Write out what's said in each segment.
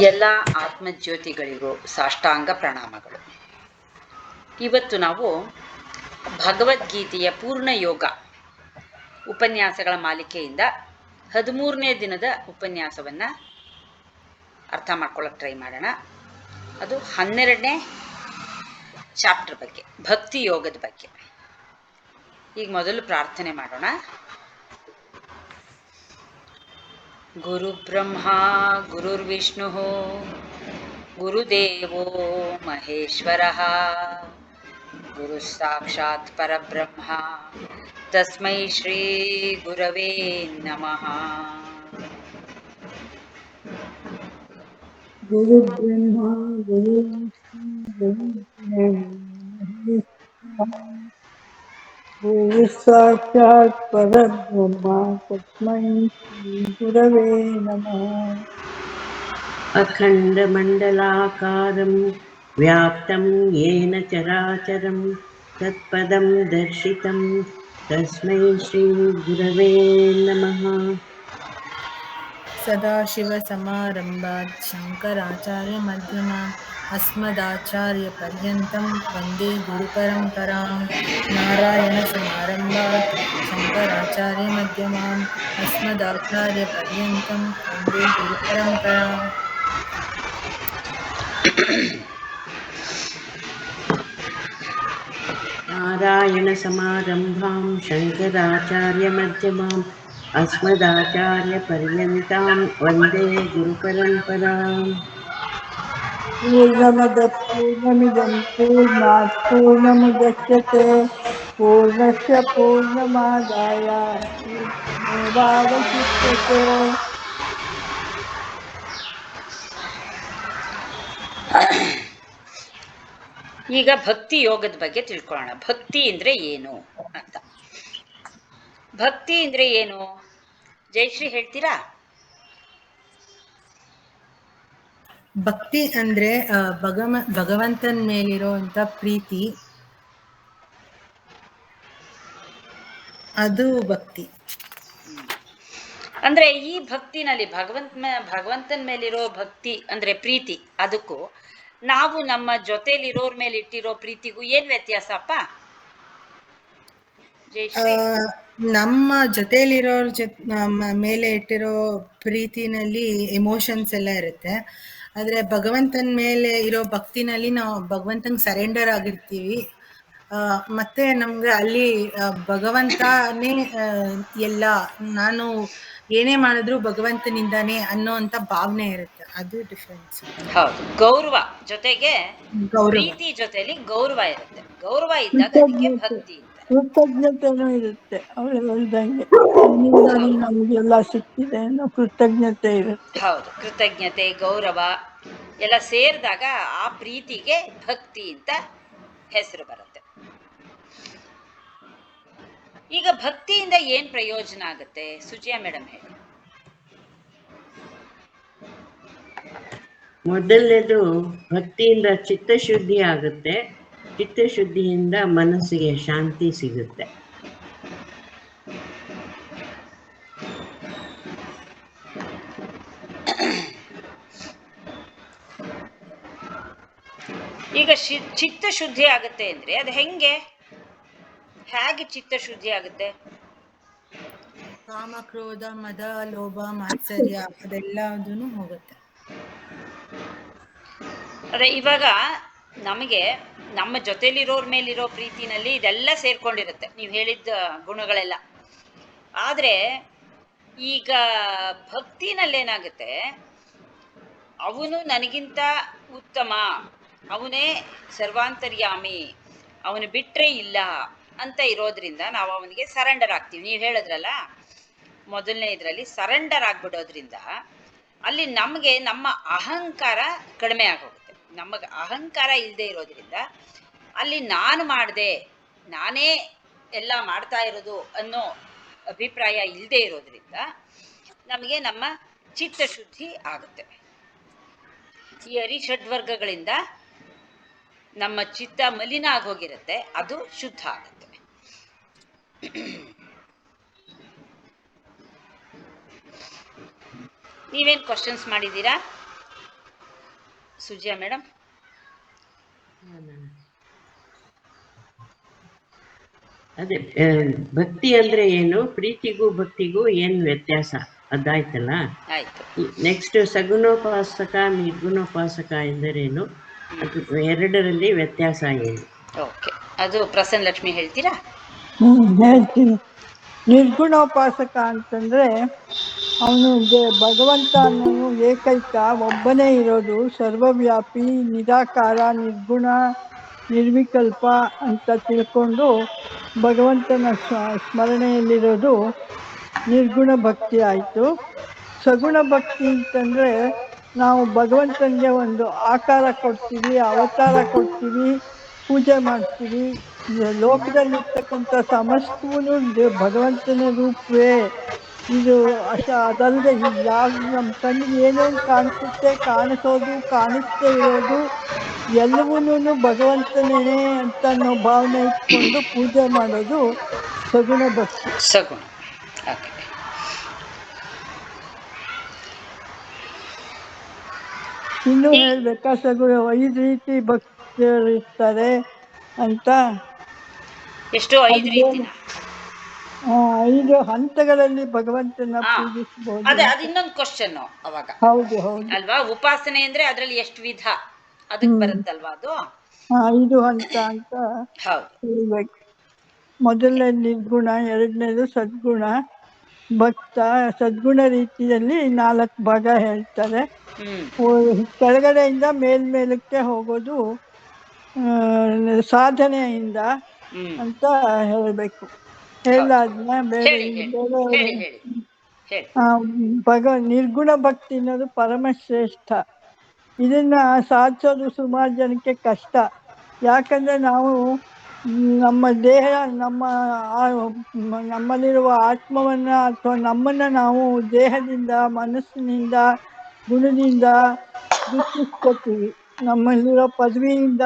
ಎಲ್ಲ ಆತ್ಮಜ್ಯೋತಿಗಳಿಗೂ ಸಾಷ್ಟಾಂಗ ಪ್ರಣಾಮಗಳು. ಇವತ್ತು ನಾವು ಭಗವದ್ಗೀತೆಯ ಪೂರ್ಣ ಯೋಗ ಉಪನ್ಯಾಸಗಳ ಮಾಲಿಕೆಯಿಂದ 13ನೇ ದಿನದ ಉಪನ್ಯಾಸವನ್ನು ಅರ್ಥ ಮಾಡ್ಕೊಳ್ಳೋಕೆ ಟ್ರೈ ಮಾಡೋಣ. ಅದು 12ನೇ ಚಾಪ್ಟರ್ ಬಗ್ಗೆ, ಭಕ್ತಿ ಯೋಗದ ಬಗ್ಗೆ. ಈಗ ಮೊದಲು ಪ್ರಾರ್ಥನೆ ಮಾಡೋಣ. ಗುರು ಬ್ರಹ್ಮ ಗುರುರ್ವಿಷ್ಣು ಗುರುದೇವೋ ಮಹೇಶ್ವರ ಗುರು ಸಾಕ್ಷಾತ್ ಪರಬ್ರಹ್ಮ ತಸ್ಮೈ ಶ್ರೀ ಗುರವೇ ನಮಃ. ಗುರು ಬ್ರಹ್ಮ ಗುರು ಗುರು ಸಾಕ್ಷಾತ್ ಪರಬ್ರಹ್ಮ ತಸ್ಮೈ ಶ್ರೀ ಗುರವೇ ನಮಃ. ಅಖಂಡಮಂಡಲಾಕಾರಂ ವ್ಯಾಪ್ತಂ ಯೇನ ಚರಾಚರಂ ತತ್ಪದಂ ದರ್ಶಿತಂ ತಸ್ಮೈ ಶ್ರೀ ಗುರವೇ ನಮಃ. ಸದಾಶಿವಸಮಾರಂಭಾತ್ ಶಂಕರಾಚಾರ್ಯಮಧ್ಯಮಾನ್ ಅಸ್ಮದಾಚಾರ್ಯಪರ್ಯಂತಂ ವಂದೇ ಗುರುಪರಂಪರಾಂ. ನಾರಾಯಣಸಮಾರಂಭಾತ್ ಶಂಕರಾಚಾರ್ಯಮಧ್ಯಮಾನ್ ಅಸ್ಮದಾಚಾರ್ಯಪರ್ಯಂತಂ ವಂದೇ ಗುರುಪರಂಪರಾಂ. ನಾರಾಯಣಸಮಾರಂಭಾಂ ಶಂಕರಾಚಾರ್ಯಮಧ್ಯಮಾಂ ಅಸ್ಮದಾಚಾರ್ಯಪರ್ಯಂತಾಂ ವಂದೇ ಗುರುಪರಂಪರಾಂ. ಪೂರ್ಣಮದ ಪೂರ್ಣಮಿದಂ ಪೂರ್ಣಾತ್ ಪೂರ್ಣಮುದಚ್ಯತೆ ಪೂರ್ಣಸ್ಯ ಪೂರ್ಣಮಾದಾಯ ಪೂರ್ಣಮೇವಾವಶಿಷ್ಯತೆ. ಈಗ ಭಕ್ತಿ ಯೋಗದ ಬಗ್ಗೆ ತಿಳ್ಕೊಳ್ಳೋಣ. ಭಕ್ತಿ ಅಂದರೆ ಏನು ಅಂತ. ಭಕ್ತಿ ಅಂದರೆ ಏನು? ಜಯಶ್ರೀ ಹೇಳ್ತೀರಾ? ಭಕ್ತಿ ಅಂದ್ರೆ ಭಗವಂತನ ಮೇಲಿರುವಂತ ಪ್ರೀತಿ, ಅದು ಭಕ್ತಿ. ಅಂದ್ರೆ ಈ ಭಕ್ತಿನಲ್ಲಿ ಭಗವಂತನ ಮೇಲಿರೋ ಭಕ್ತಿ ಅಂದ್ರೆ ಪ್ರೀತಿ, ಅದಕ್ಕೂ ನಾವು ನಮ್ಮ ಜೊತೆಲಿರೋರ್ ಮೇಲೆ ಇಟ್ಟಿರೋ ಪ್ರೀತಿಗೂ ಏನ್ ವ್ಯತ್ಯಾಸಪ್ಪ ಜಯಶ್ರೀ? ನಮ್ಮ ಜೊತೆಲಿರೋರ್ ನಮ್ಮ ಮೇಲೆ ಇಟ್ಟಿರೋ ಪ್ರೀತಿನಲ್ಲಿ ಎಮೋಷನ್ಸ್ ಎಲ್ಲ ಇರುತ್ತೆ. ಆದ್ರೆ ಭಗವಂತನ ಮೇಲೆ ಇರೋ ಭಕ್ತಿನಲ್ಲಿ ನಾವು ಭಗವಂತಂಗೆ ಸರೆಂಡರ್ ಆಗಿರ್ತೀವಿ. ಮತ್ತೆ ನಮ್ಗೆ ಅಲ್ಲಿ ಭಗವಂತನೇ ಎಲ್ಲ, ನಾನು ಏನೇ ಮಾಡಿದ್ರು ಭಗವಂತನಿಂದಾನೇ ಅನ್ನೋಂಥ ಭಾವನೆ ಇರುತ್ತೆ. ಅದು ಡಿಫ್ರೆನ್ಸ್. ಹೌದು, ಗೌರವ ಜೊತೆಗೆ ಪ್ರೀತಿ ಜೊತೆಲಿ ಗೌರವ ಇರುತ್ತೆ. ಗೌರವ ಇದ್ದಾಗ ಅದಕ್ಕೆ ಭಕ್ತಿ ಅಂತ. ಕೃತಜ್ಞತೆನೂ ಇರುತ್ತೆ. ಅವಳು ಹೇಳ್ದಂಗೆ ನಮಗೆಲ್ಲ ಸಿಕ್ಕಿದೆ ಅನ್ನೋ ಕೃತಜ್ಞತೆ ಇರುತ್ತೆ. ಹೌದು, ಕೃತಜ್ಞತೆ, ಗೌರವ ಎಲ್ಲ ಸೇರಿದಾಗ ಆ ಪ್ರೀತಿಗೆ ಭಕ್ತಿ ಅಂತ ಹೆಸರು ಬರುತ್ತೆ. ಈಗ ಭಕ್ತಿಯಿಂದ ಏನ್ ಪ್ರಯೋಜನ ಆಗುತ್ತೆ? ಸುಜಿಯಾ ಮೇಡಮ್ ಹೇಳಿ. ಮೊದಲನೇದು, ಭಕ್ತಿಯಿಂದ ಚಿತ್ತಶುದ್ಧಿ ಆಗುತ್ತೆ. ಚಿತ್ತಶುದ್ಧಿಯಿಂದ ಮನಸ್ಸಿಗೆ ಶಾಂತಿ ಸಿಗುತ್ತೆ. ಈಗ ಚಿತ್ತಶುದ್ಧಿ ಆಗುತ್ತೆ ಅಂದ್ರೆ ಅದು ಹೇಗೆ ಚಿತ್ತಶುದ್ಧಿ ಆಗುತ್ತೆ? ಕಾಮ, ಕ್ರೋಧ, ಮದ, ಲೋಭ, ಮಾತ್ಸರ್ಯ ಅದೆಲ್ಲದೂ ಹೋಗುತ್ತೆ. ಅದೇ ಇವಾಗ ನಮಗೆ ನಮ್ಮ ಜೊತೆಲಿರೋರ್ ಮೇಲಿರೋ ಪ್ರೀತಿನಲ್ಲಿ ಇದೆಲ್ಲ ಸೇರ್ಕೊಂಡಿರುತ್ತೆ, ನೀವು ಹೇಳಿದ ಗುಣಗಳೆಲ್ಲ. ಆದರೆ ಈಗ ಭಕ್ತಿನಲ್ಲೇನಾಗುತ್ತೆ, ಅವನು ನನಗಿಂತ ಉತ್ತಮ, ಅವನೇ ಸರ್ವಾಂತರ್ಯಾಮಿ, ಅವನು ಬಿಟ್ಟರೆ ಇಲ್ಲ ಅಂತ ಇರೋದ್ರಿಂದ ನಾವು ಅವನಿಗೆ ಸರೆಂಡರ್ ಆಗ್ತೀವಿ. ನೀವು ಹೇಳಿದ್ರಲ್ಲ ಮೊದಲನೇ ಇದರಲ್ಲಿ, ಸರೆಂಡರ್ ಆಗಿಬಿಡೋದ್ರಿಂದ ಅಲ್ಲಿ ನಮಗೆ ನಮ್ಮ ಅಹಂಕಾರ ಕಡಿಮೆ ಆಗೋಗುತ್ತೆ. ನಮಗೆ ಅಹಂಕಾರ ಇಲ್ಲದೆ ಇರೋದ್ರಿಂದ ಅಲ್ಲಿ ನಾನು ಮಾಡಿದೆ, ನಾನೇ ಎಲ್ಲ ಮಾಡ್ತಾ ಇರೋದು ಅನ್ನೋ ಅಭಿಪ್ರಾಯ ಇಲ್ಲದೆ ಇರೋದ್ರಿಂದ ನಮಗೆ ನಮ್ಮ ಚಿತ್ತಶುದ್ಧಿ ಆಗುತ್ತೆ. ಈ ಅರಿಷಡ್ವರ್ಗಗಳಿಂದ ನಮ್ಮ ಚಿತ್ತ ಮಲಿನ ಆಗೋಗಿರುತ್ತೆ, ಅದು ಶುದ್ಧ ಆಗುತ್ತೆ. ನೀವೇನು ಕ್ವಶನ್ಸ್ ಮಾಡಿದ್ದೀರಾ? ಸುಜಿಯಾ ಮೇಡಮ್. ಅದೇ ಭಕ್ತಿ ಅಂದ್ರೆ ಏನು, ಪ್ರೀತಿಗೂ ಭಕ್ತಿಗೂ ಏನು ವ್ಯತ್ಯಾಸ ಅದಾಯ್ತಲ್ಲ. ಆಯ್ತು. ನೆಕ್ಸ್ಟ್ ಸಗುಣೋಪಾಸಕ ನಿರ್ಗುಣೋಪಾಸಕ ಎಂದರೇನು, ಅದು ಎರಡರಲ್ಲಿ ವ್ಯತ್ಯಾಸ ಏನು? ಓಕೆ, ಅದು ಪ್ರಸನ್ನ ಲಕ್ಷ್ಮಿ ಹೇಳ್ತೀರಾ? ಹೇಳ್ತೀನಿ. ನಿರ್ಗುಣೋಪಾಸಕ ಅಂತಂದ್ರೆ ಅವನು ಭಗವಂತ ಅನ್ನೋನು ಏಕೈಕ, ಒಬ್ಬನೇ ಇರೋದು, ಸರ್ವವ್ಯಾಪಿ, ನಿರಾಕಾರ, ನಿರ್ಗುಣ, ನಿರ್ವಿಕಲ್ಪ ಅಂತ ತಿಳ್ಕೊಂಡು ಭಗವಂತನ ಸ್ಮರಣೆಯಲ್ಲಿರೋದು ನಿರ್ಗುಣ ಭಕ್ತಿ ಆಯಿತು. ಸಗುಣ ಭಕ್ತಿ ಅಂತಂದರೆ ನಾವು ಭಗವಂತನಿಗೆ ಒಂದು ಆಕಾರ ಕೊಡ್ತೀವಿ, ಅವತಾರ ಕೊಡ್ತೀವಿ, ಪೂಜೆ ಮಾಡ್ತೀವಿ. ಲೋಕದಲ್ಲಿರ್ತಕ್ಕಂಥ ಸಮಸ್ತವೂ ಭಗವಂತನ ರೂಪವೇ. ಇದು ಅದಲ್ಲದೆ ಯಾವ ನಮ್ಮ ಕಣ್ಣಿಗೆ ಏನೇನು ಕಾಣಿಸುತ್ತೆ, ಕಾಣಿಸೋದು, ಕಾಣಿಸ್ದೇ ಇರೋದು ಎಲ್ಲವೂ ಭಗವಂತನೇ ಅಂತ ಅನ್ನೋ ಭಾವನೆ ಇಟ್ಕೊಂಡು ಪೂಜೆ ಮಾಡೋದು ಸಗುಣ ಭಕ್ತಿ. ಸಗುಣ. ಓಕೆ. ಇನ್ನೂ ಹೇಳ್ಬೇಕಾ? ಸಗುಣ 5 ರೀತಿ ಭಕ್ತರು ಇರ್ತಾರೆ ಅಂತ. ಎಷ್ಟು? 5 ರೀತಿನ? 5 ಹಂತಗಳಲ್ಲಿ ಭಗವಂತನ ಪೂಜಿಸಬಹುದು. ಅದೇ, ಅದು ಇನ್ನೊಂದು ಕ್ವಶನ್ ಅವಾಗ. ಹೌದು ಹೌದು ಅಲ್ವಾ? ಉಪಾಸನೆ ಅಂದ್ರೆ ಅದ್ರಲ್ಲಿ ಎಷ್ಟು ವಿಧ ಅದಕ್ಕೆ ಬರುತ್ತಲ್ವಾ ಅದು? 5 ಹಂತ ಅಂತ ಹೌದು. ಹೇಳ್ಬೇಕು. ಮೊದಲನೇ ನಿರ್ಗುಣ, ಎರಡನೇದು ಸದ್ಗುಣ. ಭಕ್ತ ಸದ್ಗುಣ ರೀತಿಯಲ್ಲಿ 4 ಭಾಗ ಹೇಳ್ತಾರೆ. ಕೆಳಗಡೆಯಿಂದ ಮೇಲ್ಮೇಲಕ್ಕೆ ಹೋಗೋದು ಸಾಧನೆಯಿಂದ ಅಂತ ಹೇಳಬೇಕು. ಹೇಳಾದ್ಮೇಲೆ ನಿರ್ಗುಣ ಭಕ್ತಿ ಅನ್ನೋದು ಪರಮಶ್ರೇಷ್ಠ. ಇದನ್ನ ಸಾಧಿಸೋದು ಸುಮಾರು ಜನಕ್ಕೆ ಕಷ್ಟ. ಯಾಕಂದ್ರೆ ನಾವು ನಮ್ಮ ದೇಹ, ನಮ್ಮಲ್ಲಿರುವ ಆತ್ಮವನ್ನ ಅಥವಾ ನಮ್ಮನ್ನ ನಾವು ದೇಹದಿಂದ, ಮನಸ್ಸಿನಿಂದ, ಗುಣದಿಂದ ಗುರುತಿಸ್ಕೊತೀವಿ. ನಮ್ಮಲ್ಲಿರೋ ಪದವಿಯಿಂದ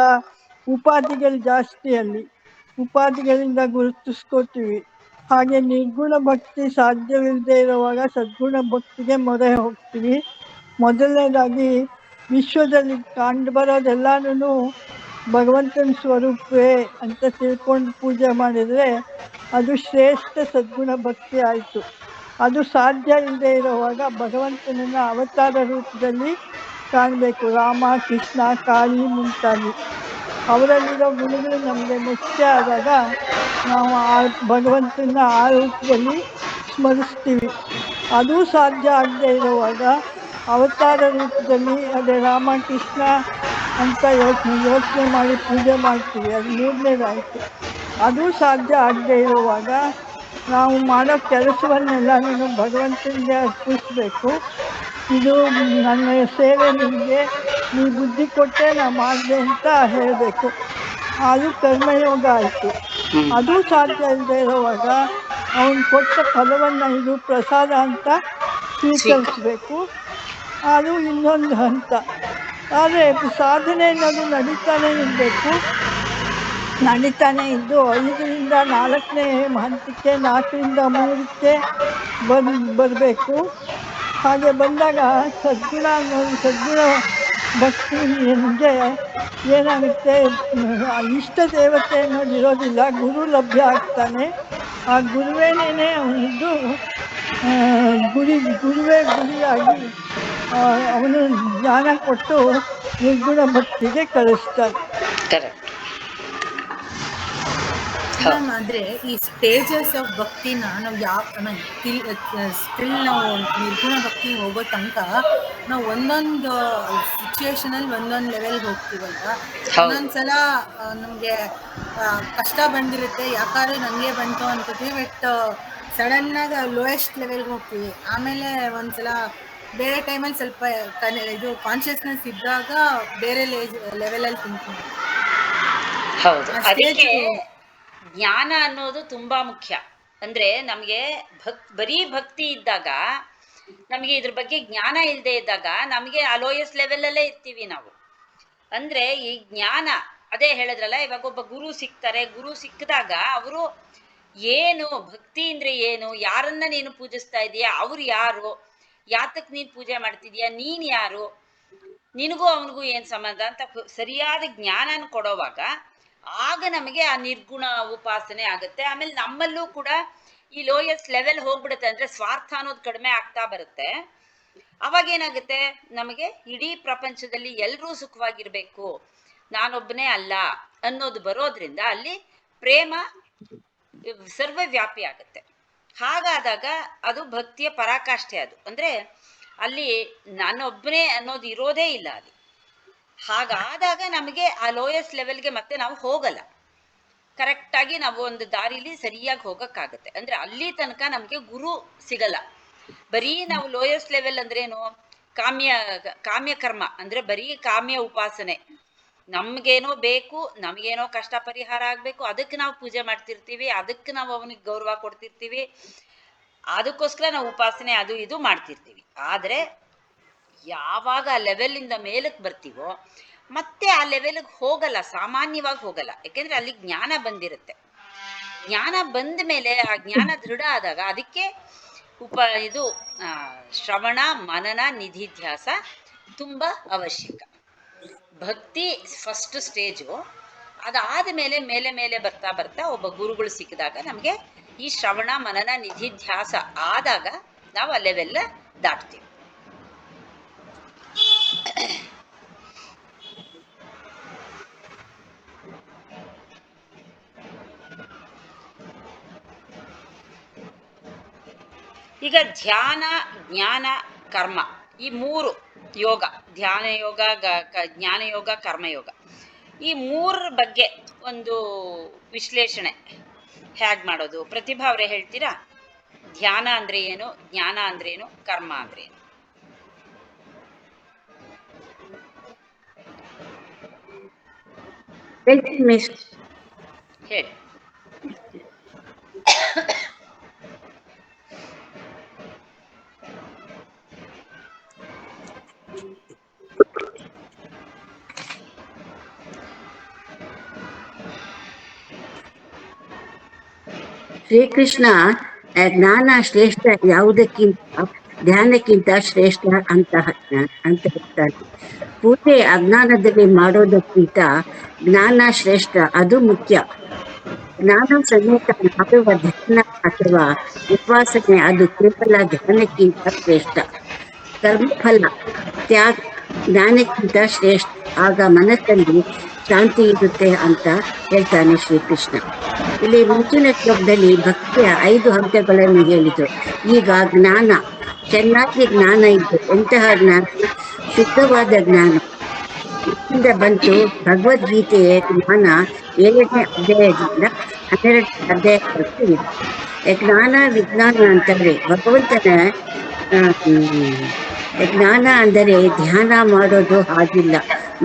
ಉಪಾಧಿಗಳು ಜಾಸ್ತಿ, ಅಲ್ಲಿ ಉಪಾಧಿಗಳಿಂದ ಗುರುತಿಸ್ಕೊತೀವಿ. ಹಾಗೆ ನಿರ್ಗುಣ ಭಕ್ತಿ ಸಾಧ್ಯವಿಲ್ಲದೆ ಇರುವಾಗ ಸದ್ಗುಣ ಭಕ್ತಿಗೆ ಮೊರೆ ಹೋಗ್ತೀವಿ. ಮೊದಲನೇದಾಗಿ ವಿಶ್ವದಲ್ಲಿ ಕಂಡು ಬರೋದೆಲ್ಲಾನು ಭಗವಂತನ ಸ್ವರೂಪವೇ ಅಂತ ತಿಳ್ಕೊಂಡು ಪೂಜೆ ಮಾಡಿದರೆ ಅದು ಶ್ರೇಷ್ಠ ಸದ್ಗುಣ ಭಕ್ತಿ ಆಯಿತು. ಅದು ಸಾಧ್ಯ ಇಲ್ಲದೆ ಇರುವಾಗ ಭಗವಂತನನ್ನ ಅವತಾರ ರೂಪದಲ್ಲಿ ಕಾಣಬೇಕು. ರಾಮ, ಕೃಷ್ಣ, ಕಾಳಿ ಮುಂತಾಗಿ ಅವರಲ್ಲಿರೋ ಗುಣಗಳು ನಮಗೆ ಮುಖ್ಯ ಆದಾಗ ನಾವು ಆ ಭಗವಂತನ ಆ ರೂಪದಲ್ಲಿ ಸ್ಮರಿಸ್ತೀವಿ. ಅದು ಸಾಧ್ಯ ಆಗದೆ ಇರುವಾಗ ಅವತಾರ ರೂಪದಲ್ಲಿ, ಅದೇ ರಾಮ ಕೃಷ್ಣ ಅಂತ ಯೋಚನೆ ಮಾಡಿ ಪೂಜೆ ಮಾಡ್ತೀವಿ. ಅದು 3ನೇದಾಯಿತು. ಅದು ಸಾಧ್ಯ ಆಗದೆ ಇರುವಾಗ ನಾವು ಮಾಡೋ ಕೆಲಸವನ್ನೆಲ್ಲನೂ ಭಗವಂತನಿಗೆ ಅರ್ಪಿಸ್ಬೇಕು. ಇದು ನನ್ನ ಸೇವೆ, ನಿನಗೆ ನೀ ಬುದ್ಧಿ ಕೊಟ್ಟೆ ನಾ ಮಾಡಿದೆ ಅಂತ ಹೇಳಬೇಕು. ಅದು ಕರ್ಮಯೋಗ ಆಯಿತು. ಅದು ಸಾಧ್ಯ ಇಲ್ಲದೆ ಇರುವಾಗ ಅವನು ಕೊಟ್ಟ ಫಲವನ್ನು ಇದು ಪ್ರಸಾದ ಅಂತ ಸ್ವೀಕರಿಸಬೇಕು. ಅದು ಇನ್ನೊಂದು ಹಂತ. ಆದರೆ ಸಾಧನೆ ಅನ್ನೋದು ನಡೀತಾನೆ ಇರಬೇಕು. ನಡೀತಾನೆ ಇದ್ದು 5ರಿಂದ 4ನೇ ಹಂತಕ್ಕೆ, 4ರಿಂದ 3ಕ್ಕೆ ಬರಬೇಕು. ಹಾಗೆ ಬಂದಾಗ ಸದ್ಗುಣ ಅನ್ನೋದು, ಸದ್ಗುಣ ಭಕ್ತಿ ಏನಾಗುತ್ತೆ, ಇಷ್ಟ ದೇವತೆ ಅನ್ನೋದು ಇರೋದಿಲ್ಲ, ಗುರು ಲಭ್ಯ ಆಗ್ತಾನೆ. ಆ ಗುರುವೇನೇ ಅವನದ್ದು ಗುರುವೇ ಗುರಿಯಾಗಿ ಅವನು ಜ್ಞಾನ ಕೊಟ್ಟು ನಿರ್ಗುಣ ಭಕ್ತಿಗೆ ಕಳಿಸ್ತಾನೆ. ಆದ್ರೆ ಈ ಸ್ಟೇಜಸ್ ಆಫ್ ಭಕ್ತಿನ ನಾವು ಸ್ಟಿಲ್ ನಾವು ನಿರ್ಗುಣ ಭಕ್ತಿ ಹೋಗೋ ತನಕ ನಾವು ಒಂದೊಂದು ಸಿಚುವೇಶನ್ ಅಲ್ಲಿ ಒಂದೊಂದು ಲೆವೆಲ್ಗೆ ಹೋಗ್ತೀವಲ್ವ. ಒಂದೊಂದ್ಸಲ ನಮ್ಗೆ ಕಷ್ಟ ಬಂದಿರುತ್ತೆ, ಯಾಕಾದ್ರೆ ನನಗೆ ಬಂತು ಅನ್ಕೋತೀವಿ. ಬಟ್ ಸಡನ್ ಆಗಿ ಲೋಯೆಸ್ಟ್ ಲೆವೆಲ್ಗೆ ಹೋಗ್ತೀವಿ. ಆಮೇಲೆ ಒಂದ್ಸಲ ಬೇರೆ ಟೈಮಲ್ಲಿ ಸ್ವಲ್ಪ ಇದು ಕಾನ್ಶಿಯಸ್ನೆಸ್ ಇದ್ದಾಗ ಬೇರೆ ಲೆವೆಲಲ್ಲಿ ಥಿಂಕ್ ಮಾಡ್ತೀವಿ. ಹೌದು, ಅದಕ್ಕೆ ಜ್ಞಾನ ಅನ್ನೋದು ತುಂಬಾ ಮುಖ್ಯ. ಅಂದ್ರೆ ನಮಗೆ ಬರೀ ಭಕ್ತಿ ಇದ್ದಾಗ, ನಮಗೆ ಇದ್ರ ಬಗ್ಗೆ ಜ್ಞಾನ ಇಲ್ಲದೆ ಇದ್ದಾಗ ನಮಗೆ ಆ ಲೋಯೆಸ್ಟ್ ಲೆವೆಲಲ್ಲೇ ಇರ್ತೀವಿ ನಾವು. ಅಂದ್ರೆ ಈ ಜ್ಞಾನ, ಅದೇ ಹೇಳಿದ್ರಲ್ಲ, ಇವಾಗ ಒಬ್ಬ ಗುರು ಸಿಗ್ತಾರೆ. ಗುರು ಸಿಕ್ಕಿದಾಗ ಅವರು ಏನು ಭಕ್ತಿ ಅಂದ್ರೆ ಏನು, ಯಾರನ್ನ ನೀನು ಪೂಜಿಸ್ತಾ ಇದೀಯಾ, ಅವ್ರು ಯಾರು, ಯಾತಕ್ ನೀನ್ ಪೂಜೆ ಮಾಡ್ತಿದೀಯಾ, ನೀನ್ ಯಾರು, ನಿನಗೂ ಅವನಿಗೂ ಏನು ಸಂಬಂಧ ಅಂತ ಸರಿಯಾದ ಜ್ಞಾನನ ಕೊಡೋವಾಗ ಆಗ ನಮಗೆ ಆ ನಿರ್ಗುಣ ಉಪಾಸನೆ ಆಗುತ್ತೆ. ಆಮೇಲೆ ನಮ್ಮಲ್ಲೂ ಕೂಡ ಈ ಲೋಯೆಸ್ಟ್ ಲೆವೆಲ್ ಹೋಗ್ಬಿಡುತ್ತೆ, ಅಂದ್ರೆ ಸ್ವಾರ್ಥ ಅನ್ನೋದು ಕಡಿಮೆ ಆಗ್ತಾ ಬರುತ್ತೆ. ಅವಾಗ ಏನಾಗುತ್ತೆ, ನಮಗೆ ಇಡೀ ಪ್ರಪಂಚದಲ್ಲಿ ಎಲ್ಲರೂ ಸುಖವಾಗಿರ್ಬೇಕು, ನಾನೊಬ್ಬನೇ ಅಲ್ಲ ಅನ್ನೋದು ಬರೋದ್ರಿಂದ ಅಲ್ಲಿ ಪ್ರೇಮ ಸರ್ವವ್ಯಾಪಿ ಆಗುತ್ತೆ. ಹಾಗಾದಾಗ ಅದು ಭಕ್ತಿಯ ಪರಾಕಾಷ್ಠೆ. ಅದು ಅಂದ್ರೆ ಅಲ್ಲಿ ನಾನೊಬ್ಬನೇ ಅನ್ನೋದು ಇರೋದೇ ಇಲ್ಲ ಅಲ್ಲಿ. ಹಾಗಾದಾಗ ನಮಗೆ ಆ ಲೋಯೆಸ್ಟ್ ಲೆವೆಲ್ಗೆ ಮತ್ತೆ ನಾವು ಹೋಗಲ್ಲ, ಕರೆಕ್ಟಾಗಿ ನಾವು ಒಂದು ದಾರಿಲಿ ಸರಿಯಾಗಿ ಹೋಗಕ್ಕಾಗತ್ತೆ. ಅಂದ್ರೆ ಅಲ್ಲಿ ತನಕ ನಮಗೆ ಗುರು ಸಿಗಲ್ಲ. ಬರೀ ನಾವು ಲೋಯೆಸ್ಟ್ ಲೆವೆಲ್ ಅಂದ್ರೇನು, ಕಾಮ್ಯ ಕರ್ಮ ಅಂದ್ರೆ ಬರೀ ಕಾಮ್ಯ ಉಪಾಸನೆ. ನಮ್ಗೇನೋ ಬೇಕು, ನಮ್ಗೇನೋ ಕಷ್ಟ ಪರಿಹಾರ ಆಗ್ಬೇಕು, ಅದಕ್ಕೆ ನಾವು ಪೂಜೆ ಮಾಡ್ತಿರ್ತೀವಿ, ಅದಕ್ಕೆ ನಾವು ಅವನಿಗೆ ಗೌರವ ಕೊಡ್ತಿರ್ತೀವಿ, ಅದಕ್ಕೋಸ್ಕರ ನಾವು ಉಪಾಸನೆ ಅದು ಇದು ಮಾಡ್ತಿರ್ತೀವಿ. ಆದ್ರೆ ಯಾವಾಗ ಆ ಲೆವೆಲಿಂದ ಮೇಲಕ್ಕೆ ಬರ್ತೀವೋ ಮತ್ತೆ ಆ ಲೆವೆಲ್ಗೆ ಹೋಗಲ್ಲ, ಸಾಮಾನ್ಯವಾಗಿ ಹೋಗಲ್ಲ. ಯಾಕೆಂದ್ರೆ ಅಲ್ಲಿ ಜ್ಞಾನ ಬಂದಿರುತ್ತೆ. ಜ್ಞಾನ ಬಂದ ಮೇಲೆ ಆ ಜ್ಞಾನ ದೃಢ ಆದಾಗ ಅದಕ್ಕೆ ಇದು ಶ್ರವಣ ಮನನ ನಿಧಿಧ್ಯಾಸ ತುಂಬಾ ಅವಶ್ಯಕ. ಭಕ್ತಿ ಫಸ್ಟ್ ಸ್ಟೇಜು. ಅದಾದ ಮೇಲೆ ಮೇಲೆ ಮೇಲೆ ಬರ್ತಾ ಬರ್ತಾ ಒಬ್ಬ ಗುರುಗಳು ಸಿಕ್ಕಿದಾಗ ನಮಗೆ ಈ ಶ್ರವಣ ಮನನ ನಿಧಿಧ್ಯಾಸ ಆದಾಗ ನಾವು ಆ ಲೆವೆಲ್ಲ ದಾಟ್ತೀವಿ. ಈಗ ಧ್ಯಾನ, ಜ್ಞಾನ, ಕರ್ಮ, ಈ ಮೂರು ಯೋಗ, ಧ್ಯಾನ ಯೋಗ, ಜ್ಞಾನ ಯೋಗ, ಕರ್ಮಯೋಗ, ಈ ಮೂರರ ಬಗ್ಗೆ ಒಂದು ವಿಶ್ಲೇಷಣೆ ಹೇಗೆ ಮಾಡೋದು? ಪ್ರತಿಭಾ ಅವರೇ ಹೇಳ್ತೀರಾ? ಧ್ಯಾನ ಅಂದ್ರೆ ಏನು, ಜ್ಞಾನ ಅಂದ್ರೆ ಏನು, ಕರ್ಮ ಅಂದ್ರೆ ಏನು? ಹೇಳಿ. ಶ್ರೀಕೃಷ್ಣ ಜ್ಞಾನ ಶ್ರೇಷ್ಠ ಯಾವುದಕ್ಕಿಂತ ಧ್ಯಾನಕ್ಕಿಂತ ಶ್ರೇಷ್ಠ ಅಂತ ಹೇಳ್ತಾರೆ. ಪೂಜೆ ಅಜ್ಞಾನದಲ್ಲಿ ಮಾಡೋದಕ್ಕಿಂತ ಜ್ಞಾನ ಶ್ರೇಷ್ಠ, ಅದು ಮುಖ್ಯ. ಜ್ಞಾನ ಸಮೇತ ಮಾಡುವ ಧ್ಯಾನ ಅಥವಾ ಉಪಾಸನೆ ಅದು ಕೇವಲ ಧ್ಯಾನಕ್ಕಿಂತ ಶ್ರೇಷ್ಠ. ಕರ್ಮಫಲ ತ್ಯಾಗ ಜ್ಞಾನಕ್ಕಿಂತ ಶ್ರೇಷ್ಠ. ಆಗ ಮನಸ್ಸಲ್ಲಿ ಶಾಂತಿ ಇರುತ್ತೆ ಅಂತ ಹೇಳ್ತಾನೆ ಶ್ರೀಕೃಷ್ಣ. ಇಲ್ಲಿ ಮುಂಚಿನ ಶ್ಲೋಕದಲ್ಲಿ ಭಕ್ತಿಯ 5 ಹಂತಗಳನ್ನು ಹೇಳಿದ್ರು. ಈಗ ಜ್ಞಾನ, ಚೆನ್ನಾಗಿ ಜ್ಞಾನ ಇದ್ದು. ಎಂತಹ ಜ್ಞಾನ? ಶುದ್ಧವಾದ ಜ್ಞಾನ. ಇಲ್ಲಿಂದ ಬಂತು ಭಗವದ್ಗೀತೆಯ ಜ್ಞಾನ 7ನೇ ಅಧ್ಯಾಯದಿಂದ 12ನೇ ಅಧ್ಯಾಯವರೆಗೂ ಇದೆ. ಜ್ಞಾನ ವಿಜ್ಞಾನ ಅಂತಂದ್ರೆ ಭಗವಂತನ ಜ್ಞಾನ ಅಂದರೆ ಧ್ಯಾನ ಮಾಡೋದು ಆಗಿಲ್ಲ,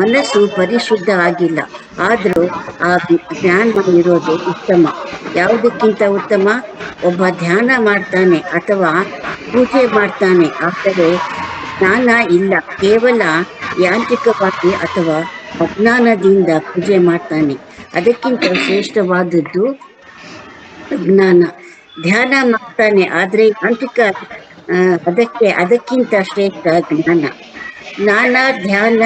ಮನಸ್ಸು ಪರಿಶುದ್ಧ ಆಗಿಲ್ಲ. ಆದ್ರೂ ಆ ಜ್ಞಾನ ಇರೋದು ಉತ್ತಮ. ಯಾವುದಕ್ಕಿಂತ ಉತ್ತಮ? ಒಬ್ಬ ಧ್ಯಾನ ಮಾಡ್ತಾನೆ ಅಥವಾ ಪೂಜೆ ಮಾಡ್ತಾನೆ, ಆದರೆ ಜ್ಞಾನ ಇಲ್ಲ, ಕೇವಲ ಯಾಂತ್ರಿಕವಾಗಿ ಅಥವಾ ಅಜ್ಞಾನದಿಂದ ಪೂಜೆ ಮಾಡ್ತಾನೆ. ಅದಕ್ಕಿಂತ ಶ್ರೇಷ್ಠವಾದದ್ದು ಜ್ಞಾನ. ಧ್ಯಾನ ಮಾಡ್ತಾನೆ ಆದ್ರೆ ಯಾಂತ್ರಿಕ ಅದಕ್ಕಿಂತ ಶ್ರೇಷ್ಠ ಜ್ಞಾನ. ಜ್ಞಾನ ಧ್ಯಾನ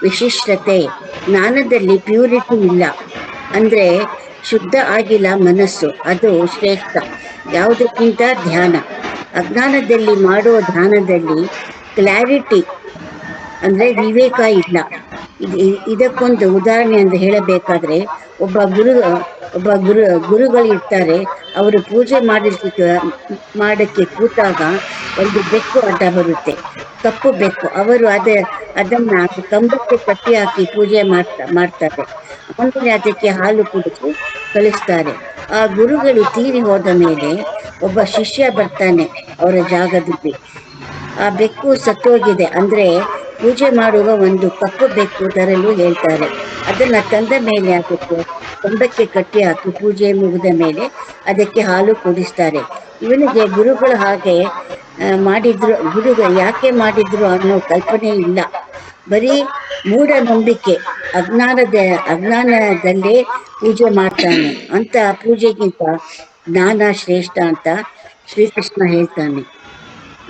ವಿಶಿಷ್ಟತೆ. ಜ್ಞಾನದಲ್ಲಿ ಪ್ಯೂರಿಟಿ ಇಲ್ಲ, ಅಂದ್ರೆ ಶುದ್ಧ ಆಗಿಲ್ಲ ಮನಸ್ಸು, ಅದು ಶ್ರೇಷ್ಠ. ಯಾವುದಕ್ಕಿಂತ ಧ್ಯಾನ. ಅಜ್ಞಾನದಲ್ಲಿ ಮಾಡುವ ಧ್ಯಾನದಲ್ಲಿ ಕ್ಲಾರಿಟಿ ಅಂದ್ರೆ ವಿವೇಕ ಇಲ್ಲ. ಇದಕ್ಕೊಂದು ಉದಾಹರಣೆ ಅಂತ ಹೇಳಬೇಕಾದ್ರೆ, ಒಬ್ಬ ಗುರುಗಳಿರ್ತಾರೆ. ಅವರು ಪೂಜೆ ಮಾಡಕ್ಕೆ ಕೂತಾಗ ಒಂದು ಬೆಕ್ಕು ಅಡ್ಡ ಬರುತ್ತೆ, ಕಪ್ಪು ಬೆಕ್ಕು. ಅವರು ಅದನ್ನ ಕಂಬಕ್ಕೆ ಕಟ್ಟಿ ಹಾಕಿ ಪೂಜೆ ಮಾಡ್ತಾರೆ. ಆಮೇಲೆ ಅದಕ್ಕೆ ಹಾಲು ಕುಡಿಸಿ ಕಳಿಸ್ತಾರೆ. ಆ ಗುರುಗಳು ತೀರಿ ಹೋದ ಮೇಲೆ ಒಬ್ಬ ಶಿಷ್ಯ ಬರ್ತಾನೆ ಅವರ ಜಾಗದಲ್ಲಿ. ಆ ಬೆಕ್ಕು ಸತ್ತೋಗಿದೆ, ಅಂದ್ರೆ ಪೂಜೆ ಮಾಡುವ ಒಂದು ಕಪ್ಪು ಬೆಕ್ಕು ತರಲು ಹೇಳ್ತಾರೆ. ಅದನ್ನ ತಂದ ಮೇಲೆ ಅದಕ್ಕೆ ಕಂಬಕ್ಕೆ ಕಟ್ಟಿ ಹಾಕಿ ಪೂಜೆ ಮುಗಿದ ಮೇಲೆ ಅದಕ್ಕೆ ಹಾಲು ಕುಡಿಸ್ತಾರೆ. ಇವನಿಗೆ ಗುರುಗಳು ಹಾಗೆ ಮಾಡಿದ್ರು, ಗುರುಗಳು ಯಾಕೆ ಮಾಡಿದ್ರು ಅನ್ನೋ ಕಲ್ಪನೆ ಇಲ್ಲ. ಬರೀ ಮೂಢನಂಬಿಕೆ, ಅಜ್ಞಾನದಲ್ಲೇ ಪೂಜೆ ಮಾಡ್ತಾನೆ. ಅಂತ ಪೂಜೆಗಿಂತ ಜ್ಞಾನ ಶ್ರೇಷ್ಠ ಅಂತ ಶ್ರೀಕೃಷ್ಣ ಹೇಳ್ತಾನೆ.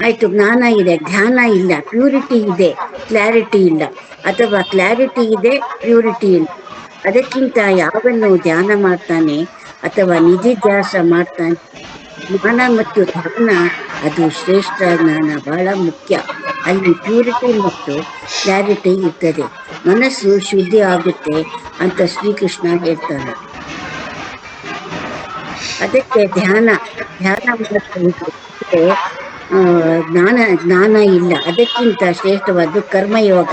ಆಯ್ತು, ಜ್ಞಾನ ಇದೆ, ಧ್ಯಾನ ಇಲ್ಲ, ಪ್ಯೂರಿಟಿ ಇದೆ, ಕ್ಲಾರಿಟಿ ಇಲ್ಲ, ಅಥವಾ ಕ್ಲಾರಿಟಿ ಇದೆ, ಪ್ಯೂರಿಟಿ ಇಲ್ಲ. ಅದಕ್ಕಿಂತ ಯಾವನ್ನು ಧ್ಯಾನ ಮಾಡ್ತಾನೆ ಅಥವಾ ನಿಧಿಧ್ಯಾಸ ಮಾಡ್ತಾನೆ, ಜ್ಞಾನ ಮತ್ತು ಧ್ಯಾನ, ಅದು ಶ್ರೇಷ್ಠ ಜ್ಞಾನ, ಬಹಳ ಮುಖ್ಯ. ಅಲ್ಲಿ ಪ್ಯೂರಿಟಿ ಮತ್ತು ಕ್ಲಾರಿಟಿ ಇರ್ತದೆ, ಮನಸ್ಸು ಶುದ್ಧಿ ಆಗುತ್ತೆ ಅಂತ ಶ್ರೀಕೃಷ್ಣ ಹೇಳ್ತಾನೆ. ಅದಕ್ಕೆ ಧ್ಯಾನ ಧ್ಯಾನ ಮಾಡೋದು ಜ್ಞಾನ ಇಲ್ಲ. ಅದಕ್ಕಿಂತ ಶ್ರೇಷ್ಠವಾದ್ದು ಕರ್ಮಯೋಗ.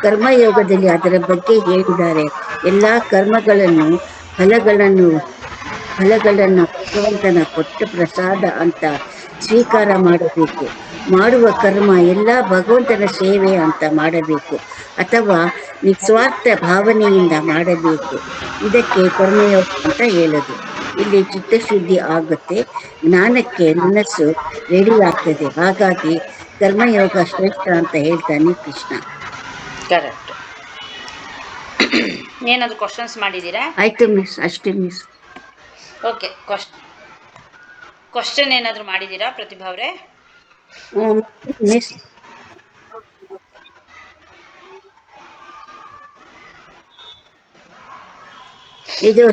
ಕರ್ಮಯೋಗದಲ್ಲಿ ಅದರ ಬಗ್ಗೆ ಹೇಳಿದ್ದಾರೆ. ಎಲ್ಲಾ ಕರ್ಮಗಳನ್ನು ಫಲಗಳನ್ನು ಫಲಗಳನ್ನು ಭಗವಂತನ ಕೊಟ್ಟ ಪ್ರಸಾದ ಅಂತ ಸ್ವೀಕಾರ ಮಾಡಬೇಕು. ಮಾಡುವ ಕರ್ಮ ಎಲ್ಲ ಭಗವಂತನ ಸೇವೆ ಅಂತ ಮಾಡಬೇಕು, ಅಥವಾ ನಿಸ್ವಾರ್ಥ ಭಾವನೆಯಿಂದ ಮಾಡಬೇಕು. ಇದಕ್ಕೆ ಕರ್ಮಯೋಗ ಅಂತ ಹೇಳೋದು. ಇಲ್ಲಿ ಚಿತ್ತಶುದ್ಧಿ ಆಗುತ್ತೆ, ಜ್ಞಾನಕ್ಕೆ ಮನಸ್ಸು ರೆಡಿ ಆಗ್ತದೆ. ಹಾಗಾಗಿ ಕರ್ಮಯೋಗ ಶ್ರೇಷ್ಠ ಅಂತ ಹೇಳ್ತಾನೆ ಕೃಷ್ಣ. ಕರೆಕ್ಟ್. ಏನಾದ್ರು ಕ್ವಶನ್ಸ್ ಮಾಡಿದ್ದೀರಾ? ಆಯ್ತು ಮಿಸ್, ಅಷ್ಟೇ ಮಿಸ್. ಓಕೆ, ಕ್ವಶನ್ ಏನಾದ್ರು ಮಾಡಿದ್ದೀರಾ ಪ್ರತಿಭಾ ಅವರೇ? ಮಿಸ್, ಇದು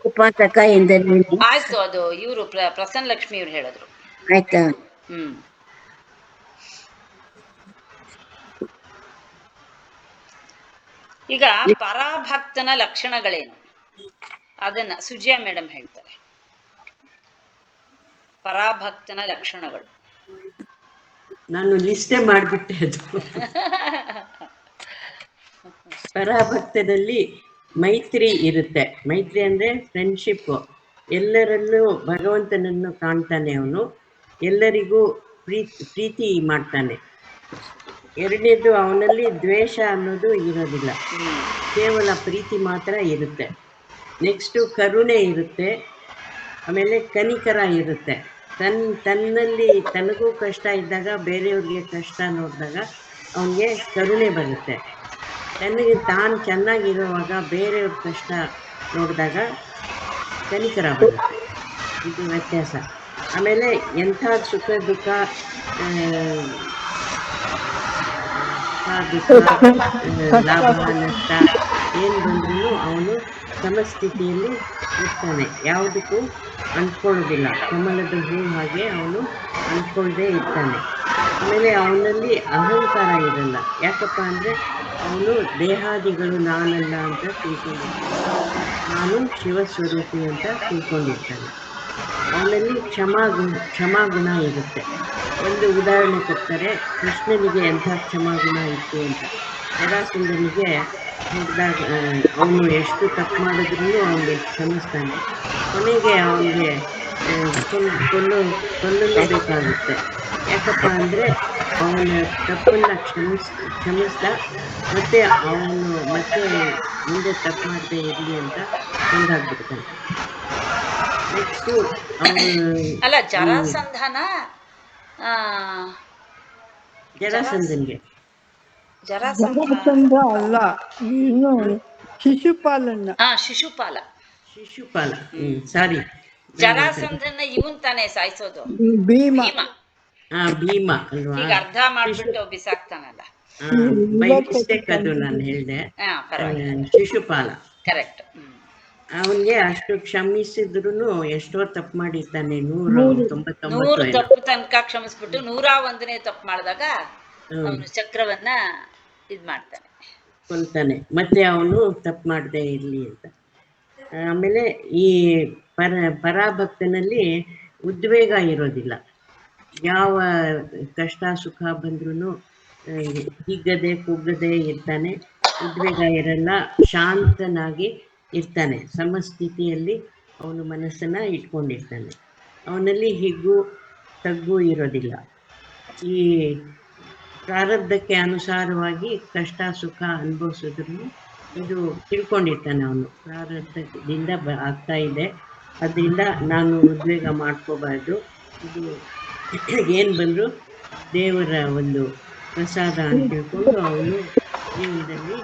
ಉಪಾಸಕ ಎಂದರೇನು? ಆಯ್ತು, ಅದು ಇವರು ಪ್ರಸನ್ನ ಲಕ್ಷ್ಮಿ ಇವ್ರು ಹೇಳಿದ್ರು. ಆಯ್ತಾ? ಈಗ ಪರಾಭಕ್ತನ ಲಕ್ಷಣಗಳೇನು ಅದನ್ನ ಸುಜಿಯಾ ಮೇಡಮ್ ಹೇಳ್ತಾರೆ. ಪರಾಭಕ್ತನ ಲಕ್ಷಣಗಳು ನಾನು ಲಿಸ್ಟೇ ಮಾಡಿಬಿಟ್ಟೆ. ಅದು ಪರಾಭಕ್ತದಲ್ಲಿ ಮೈತ್ರಿ ಇರುತ್ತೆ. ಮೈತ್ರಿ ಅಂದರೆ ಫ್ರೆಂಡ್ಶಿಪ್ಪು. ಎಲ್ಲರಲ್ಲೂ ಭಗವಂತನನ್ನು ಕಾಣ್ತಾನೆ ಅವನು, ಎಲ್ಲರಿಗೂ ಪ್ರೀತಿ ಮಾಡ್ತಾನೆ. ಎರಡನೇದು, ಅವನಲ್ಲಿ ದ್ವೇಷ ಅನ್ನೋದು ಇರೋದಿಲ್ಲ, ಕೇವಲ ಪ್ರೀತಿ ಮಾತ್ರ ಇರುತ್ತೆ. ನೆಕ್ಸ್ಟು ಕರುಣೆ ಇರುತ್ತೆ, ಆಮೇಲೆ ಕನಿಕರ ಇರುತ್ತೆ. ತನ್ನಲ್ಲಿ ತನಗೂ ಕಷ್ಟ ಇದ್ದಾಗ ಬೇರೆಯವ್ರಿಗೆ ಕಷ್ಟ ನೋಡಿದಾಗ ಅವನಿಗೆ ಕರುಣೆ ಬರುತ್ತೆ. ತಾನು ಚೆನ್ನಾಗಿರುವಾಗ ಬೇರೆಯವ್ರ ಕಷ್ಟ ನೋಡಿದಾಗ ಕನಿಕರ ಬರುತ್ತೆ. ಇದು ವ್ಯತ್ಯಾಸ. ಆಮೇಲೆ ಎಂಥ ಸುಖ ದುಃಖ ಲಾಭ ನಷ್ಟ ಏನು ಬಂದ್ರೂ ಅವನು ಸಮಸ್ಥಿತಿಯಲ್ಲಿ ಇರ್ತಾನೆ, ಯಾವುದಕ್ಕೂ ಅಂದ್ಕೊಳ್ಳೋದಿಲ್ಲ. ಕಮಲದ ಹೂ ಹಾಗೆ ಅವನು ಅಂದ್ಕೊಳ್ಳದೆ ಇರ್ತಾನೆ. ಆಮೇಲೆ ಅವನಲ್ಲಿ ಅಹಂಕಾರ ಇರಲ್ಲ. ಯಾಕಪ್ಪ ಅಂದರೆ ಅವನು ದೇಹಾದಿಗಳು ನಾನಲ್ಲ ಅಂತ ತಿಳ್ಕೊಂಡಿರ್ತಾನೆ, ನಾನು ಶಿವಸ್ವರೂಪಿ ಅಂತ ತಿಳ್ಕೊಂಡಿರ್ತಾನೆ. ಅವನಲ್ಲಿ ಕ್ಷಮಾಗುಣ ಇರುತ್ತೆ. ಒಂದು ಉದಾಹರಣೆ ಕೊಡ್ತಾರೆ, ಕೃಷ್ಣನಿಗೆ ಎಂಥ ಕ್ಷಮಾಗುಣ ಇತ್ತು ಅಂತ. ಜರಾಸಂಧನಿಗೆ ನೋಡಿದಾಗ ಅವನು ಎಷ್ಟು ತಪ್ಪು ಮಾಡಿದ್ರೂ ಅವನಿಗೆ ಕ್ಷಮಿಸ್ತಾನೆ. ಕೊನೆಗೆ ಅವನಿಗೆ ಕೊಲ್ಲಲೇಬೇಕಾಗುತ್ತೆ. ಯಾಕಪ್ಪ ಅಂದರೆ ಅವನ ತಪ್ಪನ್ನು ಕ್ಷಮಿಸ್ದ ಮತ್ತೆ ಅವನು ಮತ್ತೆ ಮುಂದೆ ತಪ್ಪು ಮಾಡದೆ ಇರಲಿ ಅಂತ ಕೊಂದಾಗ್ಬಿಡ್ತಾನೆ. ನೆಕ್ಸ್ಟು ಅಲ್ಲ, ಜರಾಸಂಧನಿಗೆ ಜರಾಸಂಧ ಅಲ್ಲ, ಇನ್ನು ಶಿಶುಪಾಲನ. ಶಿಶುಪಾಲ. ಸಾರಿ, ಜರಾಸಂಧನ ಇವನ್ ತಾನೇ ಸಾಯಿಸೋದು, ಭೀಮ. ಭೀಮ ಅಲ್ವಾ? ಈಗ ಅರ್ಧ ಮಾಡ್ಬಿಟ್ಟು ಬಿಸಾಕ್ತಾನಲ್ಲ, ಬೈ ಮಿಸ್ಟೇಕ್ ಅದು ನಾನು ಹೇಳಿದೆ. ಶಿಶುಪಾಲ ಕರೆಕ್ಟ್. ಅವನಿಗೆ ಅಷ್ಟು ಕ್ಷಮಿಸಿದ್ರು ಎಷ್ಟೋ ತಪ್ಪು ಮಾಡಿರ್ತಾನೆ. 199 ತಪ್ಪು ತನಕ ಕ್ಷಮಿಸ್ಬಿಟ್ಟು 101ನೇ ತಪ್ಪು ಮಾಡಿದಾಗ ಅವನು ಚಕ್ರವನ್ನ ಇದ್ ಮಾಡ್ತಾನೆ, ಕೊಲ್ತಾನೆ. ಮತ್ತೆ ಅವನು ತಪ್ಪು ಮಾಡದೆ ಇರಲಿ ಅಂತ. ಆಮೇಲೆ ಈ ಪರಾಭಕ್ತನಲ್ಲಿ ಉದ್ವೇಗ ಇರೋದಿಲ್ಲ. ಯಾವ ಕಷ್ಟ ಸುಖ ಬಂದ್ರೂ ಹಿಗ್ಗದೆ ಕುಗ್ಗದೆ ಇರ್ತಾನೆ, ಉದ್ವೇಗ ಇರಲ್ಲ, ಶಾಂತನಾಗಿ ಇರ್ತಾನೆ. ಸಮಸ್ಥಿತಿಯಲ್ಲಿ ಅವನು ಮನಸ್ಸನ್ನು ಇಟ್ಕೊಂಡಿರ್ತಾನೆ. ಅವನಲ್ಲಿ ಹಿಗ್ಗು ತಗ್ಗು ಇರೋದಿಲ್ಲ. ಈ ಪ್ರಾರಬ್ಧಕ್ಕೆ ಅನುಸಾರವಾಗಿ ಕಷ್ಟ ಸುಖ ಅನುಭವಿಸಿದ್ರು ಇದು ತಿಳ್ಕೊಂಡಿರ್ತಾನೆ. ಅವನು ಪ್ರಾರಬ್ಧದಿಂದ ಆಗ್ತಾ ಇದೆ, ಅದರಿಂದ ನಾನು ಉದ್ವೇಗ ಮಾಡ್ಕೋಬಾರ್ದು, ಇದು ಏನು ಬಂದರೂ ದೇವರ ಒಂದು ಪ್ರಸಾದ ಅಂತ ತಿಳ್ಕೊಂಡು ಅವನು ಜೀವನದಲ್ಲಿ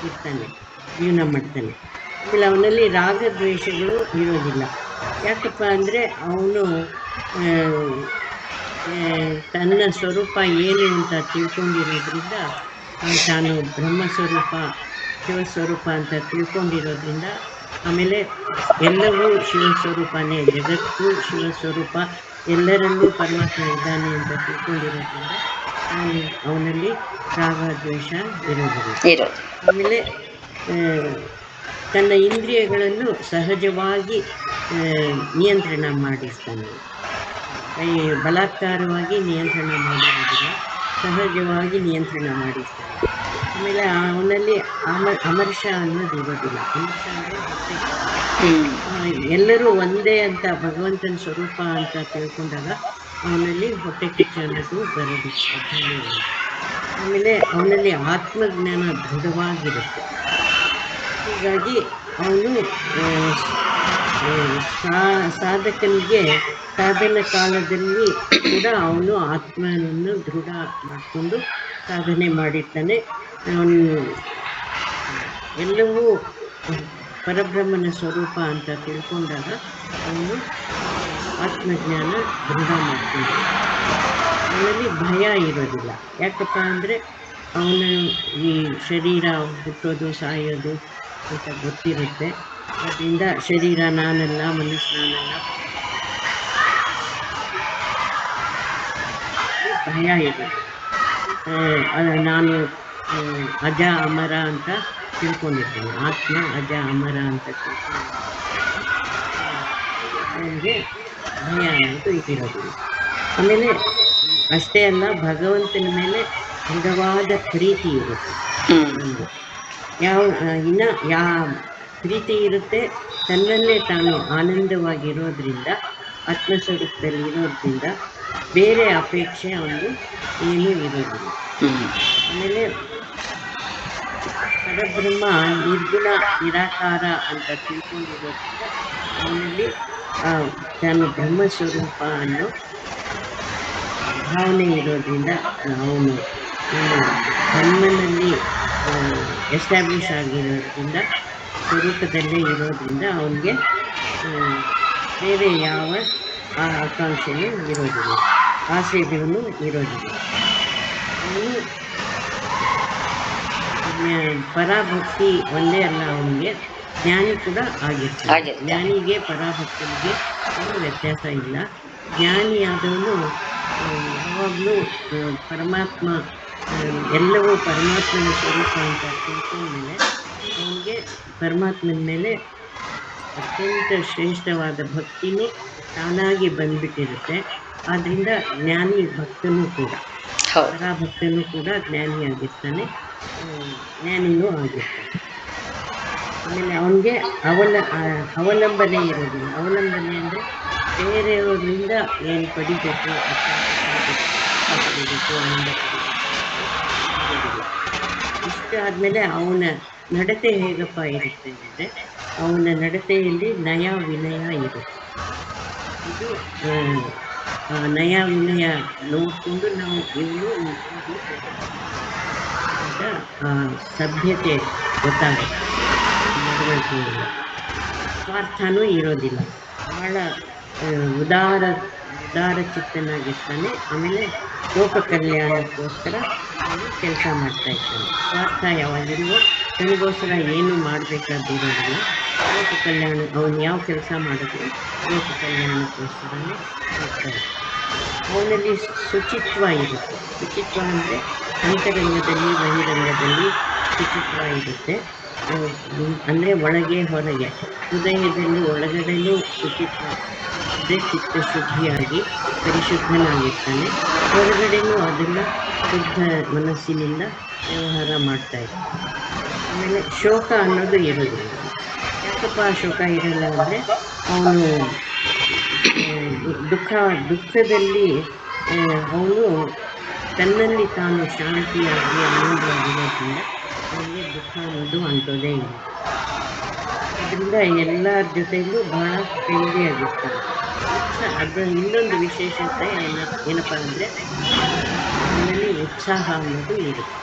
ಇರ್ತಾನೆ, ಜೀವನ ಮಾಡ್ತಾನೆ. ಆಮೇಲೆ ಅವನಲ್ಲಿ ರಾಗದ್ವೇಷಗಳು ಇರೋದಿಲ್ಲ. ಯಾಕಪ್ಪ ಅಂದರೆ ಅವನು ಆ, ಆ, ತನ್ನ ಸ್ವರೂಪ ಏನು ಅಂತ ತಿಳ್ಕೊಂಡಿರೋದ್ರಿಂದ ತಾನು ಬ್ರಹ್ಮಸ್ವರೂಪ ಶಿವಸ್ವರೂಪ ಅಂತ ತಿಳ್ಕೊಂಡಿರೋದ್ರಿಂದ, ಆಮೇಲೆ ಎಲ್ಲವೂ ಶಿವಸ್ವರೂಪನೇ, ಜಗತ್ತು ಶಿವಸ್ವರೂಪ, ಎಲ್ಲರಲ್ಲೂ ಪರಮಾತ್ಮ ಇದ್ದಾನೆ ಅಂತ ತಿಳ್ಕೊಂಡಿರೋದ್ರಿಂದ ಅವನಲ್ಲಿ ರಾಗ ದ್ವೇಷ ಇರೋದಿಲ್ಲ. ಇರೋದು. ಆಮೇಲೆ ಆ, ತನ್ನ ಇಂದ್ರಿಯಗಳನ್ನು ಸಹಜವಾಗಿ ನಿಯಂತ್ರಣ ಮಾಡಿಸ್ತಾನೆ. ಈ ಬಲಾತ್ಕಾರವಾಗಿ ನಿಯಂತ್ರಣ ಮಾಡಿರೋದಿಲ್ಲ, ಸಹಜವಾಗಿ ನಿಯಂತ್ರಣ ಮಾಡಿಸ್ತಾನೆ. ಆಮೇಲೆ ಅವನಲ್ಲಿ ಅಮರ್ಷ ಅನ್ನೋದು ಇರೋದಿಲ್ಲ. ಅಮರ್ಷ ಅಂದರೆ ಎಲ್ಲರೂ ಒಂದೇ ಅಂತ ಭಗವಂತನ ಸ್ವರೂಪ ಅಂತ ತಿಳ್ಕೊಂಡಾಗ ಅವನಲ್ಲಿ ಹೊಟ್ಟೆ ಕಿಚ್ಚು ಅನ್ನೋದು ಬರೋದಕ್ಕೆ ಸಾಧ್ಯವೇ ಇಲ್ಲ. ಆಮೇಲೆ ಅವನಲ್ಲಿ ಆತ್ಮಜ್ಞಾನ ದೃಢವಾಗಿರುತ್ತೆ. ಹೀಗಾಗಿ ಅವನು ಸಾಧಕನಿಗೆ ಸಾಧನ ಕಾಲದಲ್ಲಿ ಕೂಡ ಅವನು ಆತ್ಮನನ್ನು ದೃಢ ಮಾಡಿಕೊಂಡು ಸಾಧನೆ ಮಾಡಿರ್ತಾನೆ. ಅವನು ಎಲ್ಲವೂ ಪರಬ್ರಹ್ಮನ ಸ್ವರೂಪ ಅಂತ ತಿಳ್ಕೊಂಡಾಗ ಅವನು ಆತ್ಮಜ್ಞಾನ ದೃಢ ಮಾಡ್ಕೊಂಡು ಅವನಲ್ಲಿ ಭಯ ಇರೋದಿಲ್ಲ. ಯಾಕಪ್ಪ ಅಂದರೆ ಅವನು ಈ ಶರೀರ ಹುಟ್ಟೋದು ಸಾಯೋದು ಅಂತ ಗೊತ್ತಿರುತ್ತೆ. ಅದರಿಂದ ಶರೀರ ನಾನಲ್ಲ, ಮನಸ್ಸು ನಾನಲ್ಲ, ಭಯ ಇದೆ. ನಾನು ಅಜ ಅಮರ ಅಂತ ತಿಳ್ಕೊಂಡಿರ್ತೀನಿ. ಆತ್ಮ ಅಜ ಅಮರ ಅಂತ ತಿಳ್ಕೊಂಡು ನನಗೆ ಭಯ ಅನ್ನೋದು ಇರೋದಿಲ್ಲ. ಆಮೇಲೆ ಅಷ್ಟೇ ಅಲ್ಲ, ಭಗವಂತನ ಮೇಲೆ ದೃಢವಾದ ಪ್ರೀತಿ ಇರುತ್ತೆ. ಪ್ರೀತಿ ಇರುತ್ತೆ. ತನ್ನನ್ನೇ ತಾನು ಆನಂದವಾಗಿರೋದ್ರಿಂದ, ಆತ್ಮಸ್ವರೂಪದಲ್ಲಿ ಇರೋದ್ರಿಂದ ಬೇರೆ ಅಪೇಕ್ಷೆ ಅವನು ಏನೂ ಇರೋದಿಲ್ಲ. ಆಮೇಲೆ ಪರಬ್ರಹ್ಮ ನಿರ್ಗುಣ ನಿರಾಕಾರ ಅಂತ ತಿಳ್ಕೊಂಡಿರೋದ್ರಿಂದ ಅವನಲ್ಲಿ ತಾನು ಬ್ರಹ್ಮಸ್ವರೂಪ ಅನ್ನೋ ಭಾವನೆ ಇರೋದ್ರಿಂದ ಅವನು ಬ್ರಹ್ಮನಲ್ಲಿ ಎಸ್ಟಾಬ್ಲಿಷ್ ಆಗಿರೋದ್ರಿಂದ, ಸ್ವರೂಪದಲ್ಲೇ ಇರೋದ್ರಿಂದ ಅವನಿಗೆ ಬೇರೆ ಯಾವ ಆಕಾಂಕ್ಷೆಯೂ ಇರೋದಿಲ್ಲ, ಆಸೆಗಳೂ ಇರೋದಿಲ್ಲ. ಅವನು ಪರಾಭಕ್ತಿ ಒಂದೇ ಅಲ್ಲ, ಅವನಿಗೆ ಜ್ಞಾನಿ ಕೂಡ ಆಗಿರ್ತಾನೆ. ಜ್ಞಾನಿಗೆ ಪರಾಭಕ್ತಿಗೆ ಏನು ವ್ಯತ್ಯಾಸ ಇಲ್ಲ. ಜ್ಞಾನಿಯಾದವನು ಯಾವಾಗಲೂ ಪರಮಾತ್ಮ, ಎಲ್ಲವೂ ಪರಮಾತ್ಮನ ಸ್ವರೂಪ ಅಂತ ತಿಳ್ಕೊಂಡ್ಮೇಲೆ ಅವನಿಗೆ ಪರಮಾತ್ಮನ ಮೇಲೆ ಅತ್ಯಂತ ಶ್ರೇಷ್ಠವಾದ ಭಕ್ತಿನೂ ತಾನಾಗಿ ಬಂದ್ಬಿಟ್ಟಿರುತ್ತೆ. ಆದ್ದರಿಂದ ಜ್ಞಾನಿ ಭಕ್ತನೂ ಕೂಡ, ಪರಾಭಕ್ತನೂ ಕೂಡ ಜ್ಞಾನಿಯಾಗಿರ್ತಾನೆ, ಜ್ಞಾನಿನೂ ಆಗಿರ್ತಾನೆ. ಆಮೇಲೆ ಅವನಿಗೆ ಅವಲಂಬನೆ ಇರೋದಿಲ್ಲ. ಅವಲಂಬನೆ ಅಂದರೆ ಬೇರೆಯವರಿಂದ ಏನು ಪಡಿಬೇಕು, ಪಡಿಬೇಕು, ಆನಂದ ಇಷ್ಟ ಆದಮೇಲೆ ಅವನ ನಡತೆ ಹೇಗಪ್ಪ ಇರುತ್ತೆ ಅಂದರೆ, ಅವನ ನಡತೆಯಲ್ಲಿ ನಯ ವಿನಯ ಇರುತ್ತೆ. ಇದು ನಯ ವಿನಯ ನೋಡಿಕೊಂಡು ನಾವು ಇವನು ಅಂತ ಸಭ್ಯತೆ ಗೊತ್ತಾಗುತ್ತೆ. ನಡವಳಿಕೆಯಲ್ಲಿ ಸ್ವಾರ್ಥನೂ ಇರೋದಿಲ್ಲ. ಭಾಳ ಉದಾರ ಚಿತ್ತನಾಗಿರ್ತಾನೆ. ಆಮೇಲೆ ಲೋಕ ಕಲ್ಯಾಣಕ್ಕೋಸ್ಕರ ಅವನು ಕೆಲಸ ಮಾಡ್ತಾಯಿರ್ತಾನೆ. ಸ್ವಾರ್ಥ ಯಾವಾಗಿಲ್ವೋ, ತನಗೋಸ್ಕರ ಏನು ಮಾಡಬೇಕಾದಿರೋದಿಲ್ಲ. ಲೋಕ ಕಲ್ಯಾಣ, ಅವನು ಯಾವ ಕೆಲಸ ಮಾಡಿದ್ರು ಲೋಕ ಕಲ್ಯಾಣಕ್ಕೋಸ್ಕರನೇ ಮಾಡ್ತಾರೆ. ಅವನಲ್ಲಿ ಶುಚಿತ್ವ ಇರುತ್ತೆ. ಶುಚಿತ್ವ ಅಂದರೆ ಅಂತರಂಗದಲ್ಲಿ ಬಹಿರಂಗದಲ್ಲಿ ಶುಚಿತ್ವ ಇರುತ್ತೆ. ಅಂದರೆ ಒಳಗೆ ಹೊರಗೆ, ಹೃದಯದಲ್ಲಿ ಒಳಗಡೆಯೂ ಶುಚಿತ್ವ ಅಂದರೆ ಚಿತ್ತಶುದ್ಧಿಯಾಗಿ ಪರಿಶುದ್ಧನಾಗಿರ್ತಾನೆ. ಹೊರಗಡೆಯೂ ಅದನ್ನು ಶುದ್ಧ ಮನಸ್ಸಿನಿಂದ ವ್ಯವಹಾರ ಮಾಡ್ತಾಯಿರ್ತಾನೆ. ಆಮೇಲೆ ಶೋಕ ಅನ್ನೋದು ಇರೋದಿಲ್ಲ. ಯಾಕಪ್ಪ ಶೋಕ ಇರಲ್ಲ ಅಂದರೆ, ಅವನು ದುಃಖದಲ್ಲಿ ಅವನು ತನ್ನಲ್ಲಿ ತಾನು ಶಾಂತಿಯಾಗಿ ಆನಂದವಾಗಿರೋದ್ರಿಂದ ಅವನಿಗೆ ದುಃಖ ಅನ್ನೋದು ಅಂಟೋದೇ ಇಲ್ಲ. ಅದರಿಂದ ಎಲ್ಲರ ಜೊತೆಯಲ್ಲೂ ಬಹಳ ಫ್ರೆಂಡ್ಲಿಯಾಗಿರ್ತಾನೆ. ಅದು ಇನ್ನೊಂದು ವಿಶೇಷತೆ ಏನಪ್ಪ ಅಂದರೆ, ಅವನಲ್ಲಿ ಉತ್ಸಾಹ ಅನ್ನೋದು ಇರುತ್ತೆ.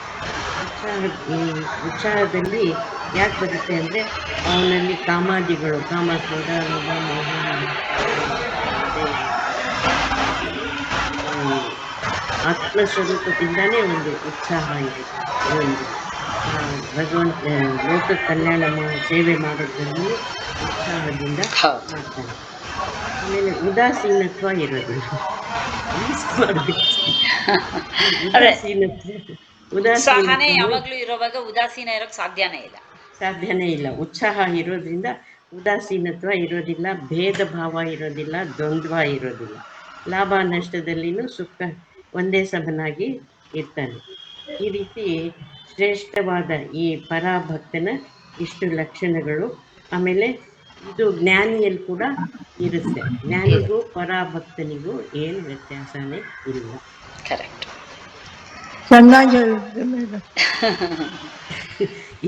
ಉತ್ಸಾಹದಲ್ಲಿ ಯಾಕೆ ಬರುತ್ತೆ ಅಂದರೆ, ಅವನಲ್ಲಿ ಕಾಮಾದಿಗಳು, ಕಾಮ, ಕ್ರೋಧ, ಲೋಭ, ಮೋಹ, ಆತ್ಮಸ್ವರೂಪದಿಂದಾನೇ ಒಂದು ಉತ್ಸಾಹ ಇರುತ್ತೆ, ಒಂದು ಭಗವಂತ ಲೋಕ ಕಲ್ಯಾಣ ಸೇವೆ ಮಾಡೋದ್ರಲ್ಲಿ ಉತ್ಸಾಹದಿಂದ ಹೌದು. ಮಾಡ್ತಾನೆ. ಆಮೇಲೆ ಉದಾಸೀನತ್ವ ಇರೋದಿಲ್ಲ. ಮಿಸ್ ಮಾಡ್ಬೇಕು. ಅದೇ ಉದಾಸೀನತ್ವ ಉತ್ಸಾಹನೇ ಉದಾಸೀನತ್ವನೂ ಯಾವಾಗ್ಲೂ ಇರೋವಾಗ ಉದಾಸೀನ ಇರೋಕ್ ಸಾಧ್ಯನೇ ಇಲ್ಲ. ಸಾಧ್ಯನೇ ಇಲ್ಲ. ಉತ್ಸಾಹ ಇರೋದ್ರಿಂದ ಉದಾಸೀನತ್ವ ಇರೋದಿಲ್ಲ, ಭೇದ ಭಾವ ಇರೋದಿಲ್ಲ, ದ್ವಂದ್ವ ಇರೋದಿಲ್ಲ. ಲಾಭ ನಷ್ಟದಲ್ಲಿನೂ ಸುಖ ಒಂದೇ ಸಮನಾಗಿ ಇರ್ತಾನೆ. ಈ ರೀತಿ ಶ್ರೇಷ್ಠವಾದ ಈ ಪರಾಭಕ್ತನ ಇಷ್ಟು ಲಕ್ಷಣಗಳು. ಆಮೇಲೆ ಇದು ಜ್ಞಾನಿಯಲ್ಲಿ ಕೂಡ ಇರುತ್ತೆ. ಜ್ಞಾನಿಗೂ ಪರಾಭಕ್ತನಿಗೂ ಏನು ವ್ಯತ್ಯಾಸನೇ ಇಲ್ಲ. ಕರೆಕ್ಟ್. ಚೆನ್ನಾಗಿ ಹೇಳಿದ್ರಿ ಮೇಡಮ್.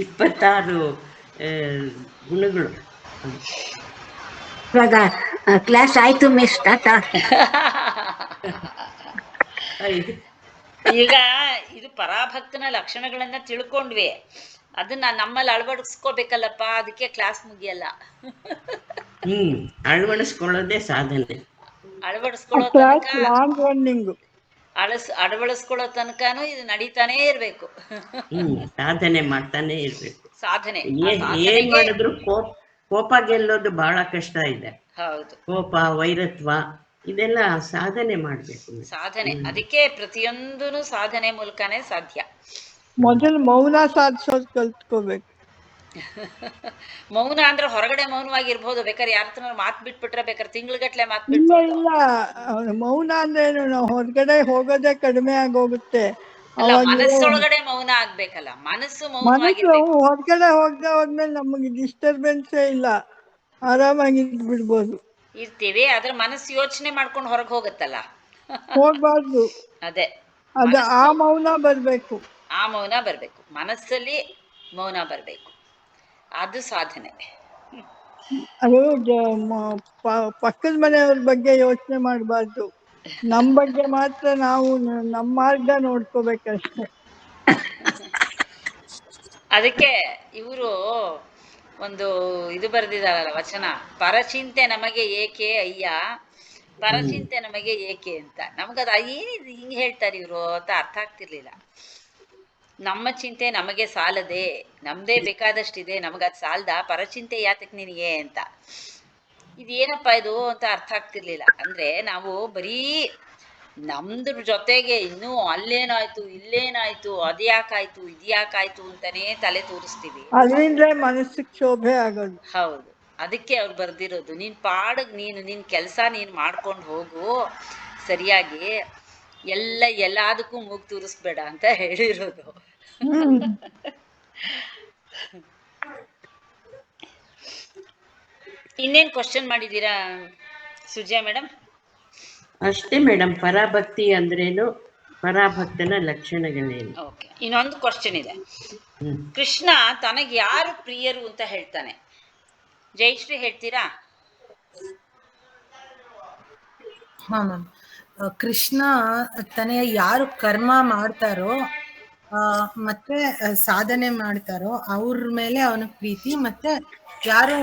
26 ಗುಣಗಳು. ಇವಾಗ ಕ್ಲಾಸ್ ಆಯ್ತು ಮಿಸ್, ಟಾಟಾ. ಐದು. ಈಗ ಇದು ಪರಾಭಕ್ತನ ಲಕ್ಷಣಗಳನ್ನ ತಿಳ್ಕೊಂಡ್ವಿ, ಅದನ್ನ ನಮ್ಮಲ್ಲಿ ಅಳವಡಿಸ್ಕೋಬೇಕಲ್ಲಪ್ಪ, ಅದಕ್ಕೆ ಕ್ಲಾಸ್ ಮುಗಿಯಲ್ಲ. ಅಳವಡಿಸ್ಕೊಳ್ಳೋದೇ ಸಾಧನೆ. ಅಳವಡಿಸ್ಕೊಳ್ಳೋ ಕ್ಲಾಸ್ ತನಕ ಲಾಂಗ್ ರನ್ನಿಂಗು. ಅಳವಡಿಸ್ಕೊಳ್ಳೋ ತನಕನೂ ಇದು ನಡೀತಾನೇ ಇರ್ಬೇಕು. ಸಾಧನೆ ಮಾಡ್ತಾನೆ ಇರ್ಬೇಕು. ಸಾಧನೆ, ಆ ಏನ್ ಸಾಧನೆಗೆ ಮಾಡಿದ್ರು ಕೋಪ ಗೆಲ್ಲೋದು ಬಹಳ ಕಷ್ಟ ಇದೆ. ಹೌದು, ಕೋಪ, ವೈರತ್ವ ಇದೆಲ್ಲ ಸಾಧನೆ ಮಾಡ್ಬೇಕು. ಸಾಧನೆ. ಅದಕ್ಕೆ ಪ್ರತಿಯೊಂದೂ ಸಾಧನೆ ಮೂಲಕನೇ ಸಾಧ್ಯ. ಮೊದಲು ಮೌನ ಸಾಧಿಸೋದು ಕಲ್ತ್ಕೋಬೇಕು. ಮೌನ ಅಂದ್ರೆ ಹೊರಗಡೆ ಮೌನವಾಗಿರ್ಬೋದು, ಬೇಕಾದ್ರೆ ಯಾರ ಹತ್ರ ಮಾತು ಬಿಟ್ಬಿಟ್ರೆ ಬೇಕಾದ್ರೆ ತಿಂಗ್ಳುಗಟ್ಲೆ ಮಾತು ಇಲ್ಲ ಬಿಡ್ಬೋದು. ಇಲ್ಲ, ಮೌನ ಅಂದ್ರೇನು, ನಾವು ಹೊರಗಡೆ ಹೋಗೋದೇ ಕಡಿಮೆ ಆಗೋಗುತ್ತೆ. ಅಲ್ಲ, ಅವಾಗ ಮನಸ್ಸೊಳಗಡೆ ಮೌನ ಆಗ್ಬೇಕಲ್ಲ, ಮನಸ್ಸು ಮನಸ್ಸು ಮೌನವಾಗಿರ್ಬೇಕು. ಹೊರಗಡೆ ಹೋಗದೆ ಹೋದ್ಮೇಲೆ ನಮಗೆ ಡಿಸ್ಟರ್ಬೆನ್ಸೇ ಇಲ್ಲ, ಆರಾಮಾಗಿ ಬಿಡ್ಬೋದು. ಇರ್ತೀವಿ, ಆದ್ರೆ ಮನಸ್ಸು ಯೋಚನೆ ಮಾಡ್ಕೊಂಡು ಹೊರಗೆ ಹೋಗುತ್ತಲ್ಲ. ಹೋಗ್ಬಾರ್ದು. ಅದೇ ಅದು ಆ ಮನಸ್ಸು, ಮೌನ ಬರ್ಬೇಕು. ಆ ಮೌನ ಬರಬೇಕು, ಮನಸ್ಸಲ್ಲಿ ಮೌನ ಬರಬೇಕು, ಅದು ಸಾಧನೆ. ಅದು ಪಕ್ಕದ ಮನೆಯವ್ರ ಬಗ್ಗೆ ಯೋಚನೆ ಮಾಡಬಾರ್ದು, ನಮ್ಮ ಬಗ್ಗೆ ಮಾತ್ರ ನಾವು ನಮ್ಮ ಮಾರ್ಗ ನೋಡ್ಕೋಬೇಕಷ್ಟೆ. ಅದಕ್ಕೆ ಇವರು ಒಂದು ಇದು ಬರೆದಿದ್ದಾರಲ್ಲ ವಚನ, ಪರಚಿಂತೆ ನಮಗೆ ಏಕೆ ಅಯ್ಯ, ಪರಚಿಂತೆ ನಮಗೆ ಏಕೆ ಅಂತ. ನಮ್ಗದು ಏನಿದು ಹಿಂಗೆ ಹೇಳ್ತಾರೆ ಇವರು ಅಂತ ಅರ್ಥ ಆಗ್ತಿರ್ಲಿಲ್ಲ. ನಮ್ಮ ಚಿಂತೆ ನಮಗೆ ಸಾಲದೆ, ನಮ್ದೇ ಬೇಕಾದಷ್ಟಿದೆ, ನಮಗದು ಸಾಲದ, ಪರಚಿಂತೆ ಯಾತಕ್ಕೆ ನಿನಗೆ ಅಂತ. ಇದೇನಪ್ಪ ಇದು ಅಂತ ಅರ್ಥ ಆಗ್ತಿರ್ಲಿಲ್ಲ. ಅಂದ್ರೆ ನಾವು ಬರೀ ನಮ್ದ್ರ ಜೊತೆಗೆ ಇನ್ನೂ ಅಲ್ಲೇನಾಯ್ತು, ಇಲ್ಲೇನಾಯ್ತು, ಅದ್ಯಾಕಾಯ್ತು, ಇದ್ಯಾಕಾಯ್ತು ಅಂತಾನೇ ತಲೆ ತೋರಿಸ್ತೀವಿ. ಅದರಿಂದಲೇ ಮನಸ್ಸಿಗೆ ಶೋಭೆ ಆಗೋದು. ಹೌದು, ಅದಕ್ಕೆ ಅವ್ರು ಬರ್ದಿರೋದು, ನೀನ್ ಪಾಡಗ್ ನೀನು ನಿನ್ ಕೆಲಸ ನೀನು ಮಾಡ್ಕೊಂಡು ಹೋಗು ಸರಿಯಾಗಿ, ಎಲ್ಲದಕ್ಕೂ ಮೂಗು ತೂರಿಸ್ಬೇಡ ಅಂತ ಹೇಳಿರೋದು. ಇನ್ನೇನ್ ಕ್ವಶನ್ ಮಾಡಿದ್ದೀರಾ ಸುಜಯಾ ಮೇಡಮ್? ಅಷ್ಟೇ ಮೇಡಮ್. ಪರಾಭಕ್ತಿ ಅಂದ್ರೇನು, ಪರಾಭಕ್ತನ ಲಕ್ಷಣಗಳೇನು? ಓಕೆ, ಇನ್ನೊಂದು ಕ್ವಶನ್ ಇದೆ. ಕೃಷ್ಣ ತನಗೆ ಯಾರು ಪ್ರಿಯರು ಅಂತ ಹೇಳ್ತಾನೆ? ಜಯಶ್ರೀ ಹೇಳ್ತೀರಾ? ಹಾ ಮ್ಯಾಮ್, ಕೃಷ್ಣ ತನಗೆ ಯಾರು ಕರ್ಮ ಮಾಡ್ತಾರೋ ಮತ್ತೆ ಸಾಧನೆ ಮಾಡ್ತಾರೋ ಅವ್ರ ಮೇಲೆ ಅವನ ಪ್ರೀತಿ, ಮತ್ತೆ ಯಾರು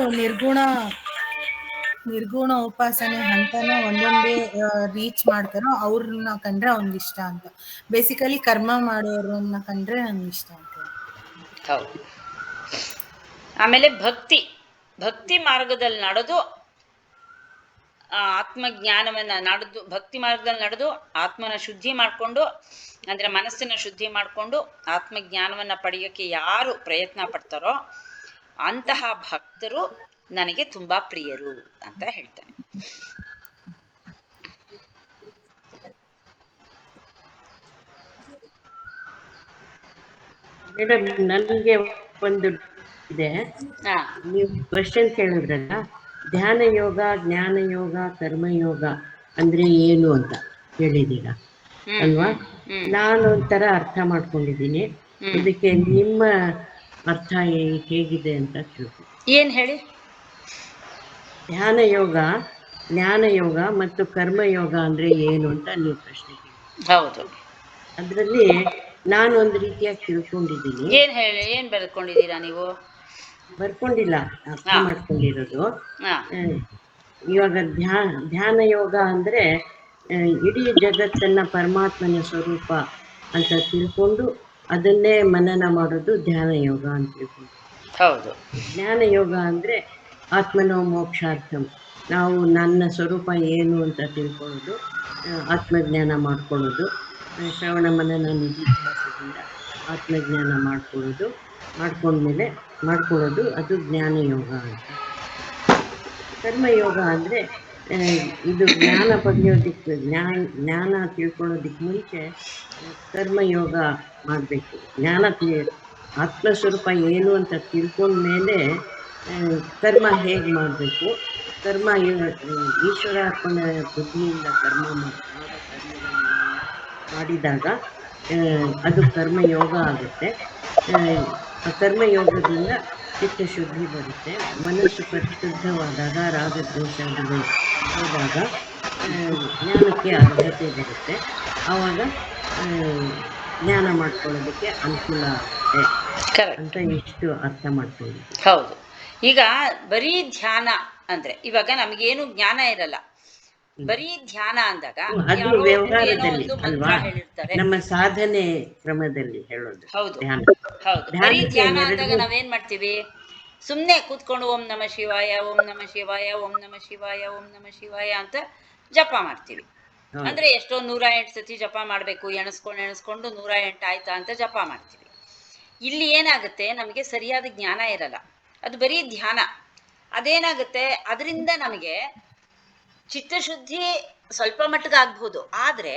ನಿರ್ಗುಣ ಉಪಾಸನೆ ಹಂತನ ಒಂದೊಂದೇ ರೀಚ್ ಮಾಡ್ತಾರೋ ಅವ್ರನ್ನ ಕಂಡ್ರೆ ಅವ್ನಿಗೆ ಇಷ್ಟ ಅಂತ. ಬೇಸಿಕಲಿ ಕರ್ಮ ಮಾಡೋರನ್ನ ಕಂಡ್ರೆ ನನ್ಗೆ ಇಷ್ಟ ಅಂತ. ಹೌದು. ಆಮೇಲೆ ಭಕ್ತಿ ಮಾರ್ಗದಲ್ಲಿ ನಡೆದು ಆತ್ಮಜ್ಞಾನವನ್ನ ನಡೆದು, ಭಕ್ತಿ ಮಾರ್ಗದಲ್ಲಿ ನಡೆದು ಆತ್ಮನ ಶುದ್ಧಿ ಮಾಡಿಕೊಂಡು, ಅಂದ್ರೆ ಮನಸ್ಸನ್ನ ಶುದ್ಧಿ ಮಾಡಿಕೊಂಡು ಆತ್ಮಜ್ಞಾನವನ್ನ ಪಡೆಯೋಕ್ಕೆ ಯಾರು ಪ್ರಯತ್ನ ಪಡ್ತಾರೋ ಅಂತಹ ಭಕ್ತರು ನನಗೆ ತುಂಬಾ ಪ್ರಿಯರು ಅಂತ ಹೇಳ್ತಾನೆ. ಮೇಡಮ್, ನನಗೆ ಒಂದು ಇದೆ. ನೀವು ಕ್ವಶನ್ ಕೇಳಿದ್ರಲ್ಲ, ಧ್ಯಾನ ಯೋಗ, ಜ್ಞಾನ ಯೋಗ, ಕರ್ಮಯೋಗ ಅಂದ್ರೆ ಏನು ಅಂತ ಹೇಳಿದ್ದೀರಾ ಅಲ್ವಾ? ನಾನು ಒಂಥರ ಅರ್ಥ ಮಾಡ್ಕೊಂಡಿದ್ದೀನಿ. ಇದಕ್ಕೆ ನಿಮ್ಮ ಅರ್ಥ ಹೇಗಿದೆ ಅಂತ ತಿಳ್ಕೊಂಡು. ಏನ್ ಹೇಳಿ? ಧ್ಯಾನ ಯೋಗ, ಜ್ಞಾನ ಯೋಗ ಮತ್ತು ಕರ್ಮಯೋಗ ಅಂದ್ರೆ ಏನು ಅಂತ ನೀವು ಪ್ರಶ್ನೆ ಕೇಳಿ. ಹೌದು. ಅದರಲ್ಲಿ ನಾನು ಒಂದು ರೀತಿಯಾಗಿ ತಿಳ್ಕೊಂಡಿದ್ದೀನಿ. ಏನ್ ಬರ್ಕೊಂಡಿದ್ದೀರಾ ನೀವು? ಬರ್ಕೊಂಡಿಲ್ಲ, ಅರ್ಥ ಮಾಡ್ಕೊಂಡಿರೋದು. ಹಾ. ಇವಾಗ ಧ್ಯಾನ ಯೋಗ ಅಂದ್ರೆ ಇಡೀ ಜಗತ್ತನ್ನ ಪರಮಾತ್ಮನ ಸ್ವರೂಪ ಅಂತ ತಿಳ್ಕೊಂಡು ಅದನ್ನೇ ಮನನ ಮಾಡೋದು ಧ್ಯಾನ ಯೋಗ ಅಂತ ತಿಳ್ಕೊಂಡು. ಹೌದು. ಜ್ಞಾನ ಯೋಗ ಅಂದರೆ ಆತ್ಮನೋ ಮೋಕ್ಷಾರ್ಥಂ, ನಾವು ನನ್ನ ಸ್ವರೂಪ ಏನು ಅಂತ ತಿಳ್ಕೊಳ್ಳೋದು, ಆತ್ಮಜ್ಞಾನ ಮಾಡ್ಕೊಳ್ಳೋದು, ಶ್ರವಣ ಮನನ ನಿಧಿಧ್ಯಾಸದಿಂದ ಆತ್ಮಜ್ಞಾನ ಮಾಡ್ಕೊಳ್ಳೋದು ಅದು ಜ್ಞಾನ ಯೋಗ ಅಂತ. ಕರ್ಮಯೋಗ ಅಂದರೆ ಇದು ಜ್ಞಾನ ಪಡೆಯೋದಕ್ಕೆ ಜ್ಞಾನ ತಿಳ್ಕೊಳ್ಳೋದಕ್ಕೆ ಮುಂಚೆ ಕರ್ಮಯೋಗ ಮಾಡಬೇಕು. ಆತ್ಮಸ್ವರೂಪ ಏನು ಅಂತ ತಿಳ್ಕೊಂಡ್ಮೇಲೆ ಕರ್ಮ ಹೇಗೆ ಮಾಡಬೇಕು, ಈಶ್ವರಾರ್ಪಣ ಬುದ್ಧಿಯಿಂದ ಮಾಡಿದಾಗ ಅದು ಕರ್ಮಯೋಗ ಆಗುತ್ತೆ. ಕರ್ಮಯೋಗದಿಂದ ಚಿತ್ತಶುದ್ಧಿ ಬರುತ್ತೆ. ಮನಸ್ಸು ಪರಿಶುದ್ಧವಾದಾಗ ರಾಗದ್ವೇಷಗಳು ಹೋದಾಗ ಜ್ಞಾನಕ್ಕೆ ಅರ್ಹತೆ ಬರುತ್ತೆ. ಆವಾಗ ಜ್ಞಾನ ಮಾಡ್ಕೊಳ್ಳೋದಕ್ಕೆ ಅನುಕೂಲ ಆಗುತ್ತೆ ಅಂತ ಇಷ್ಟು ಅರ್ಥ ಮಾಡ್ಕೊಳ್ಳಿ. ಹೌದು. ಈಗ ಬರೀ ಧ್ಯಾನ ಅಂದ್ರೆ ಇವಾಗ ನಮಗೇನು ಜ್ಞಾನ ಇರಲ್ಲ, ಬರೀ ಧ್ಯಾನ ಅಂದಾಗ ಅದು ವ್ಯವಹಾರದಲ್ಲಿ ಅಲ್ವಾ, ನಮ್ಮ ಸಾಧನೆ ಕ್ರಮದಲ್ಲಿ ಹೇಳೋದು. ಹೌದು ಹೌದು. ಬರೀ ಧ್ಯಾನ ಅಂದಾಗ ನಾವೇನ್ ಮಾಡ್ತೀವಿ, ಸುಮ್ನೆ ಕೂತ್ಕೊಂಡು ಓಂ ನಮ ಶಿವಾಯ ಓಂ ನಮ ಶಿವಾಯ ಓಂ ನಮ ಶಿವಾಯ ಓಂ ನಮ ಶಿವಾಯ ಅಂತ ಜಪ ಮಾಡ್ತೀವಿ. ಅಂದ್ರೆ ಎಷ್ಟೋ 108 ಸತಿ ಜಪ ಮಾಡ್ಬೇಕು, ಎಣಿಸ್ಕೊಂಡು 108 ಆಯ್ತಾ ಅಂತ ಜಪ ಮಾಡ್ತೀವಿ. ಇಲ್ಲಿ ಏನಾಗುತ್ತೆ, ನಮಗೆ ಸರಿಯಾದ ಜ್ಞಾನ ಇರಲ್ಲ, ಅದು ಬರೀ ಧ್ಯಾನ. ಅದೇನಾಗುತ್ತೆ, ಅದರಿಂದ ನಮಗೆ ಚಿತ್ತಶುದ್ಧಿ ಸ್ವಲ್ಪ ಮಟ್ಟಿಗೆ ಆಗ್ಬೋದು, ಆದ್ರೆ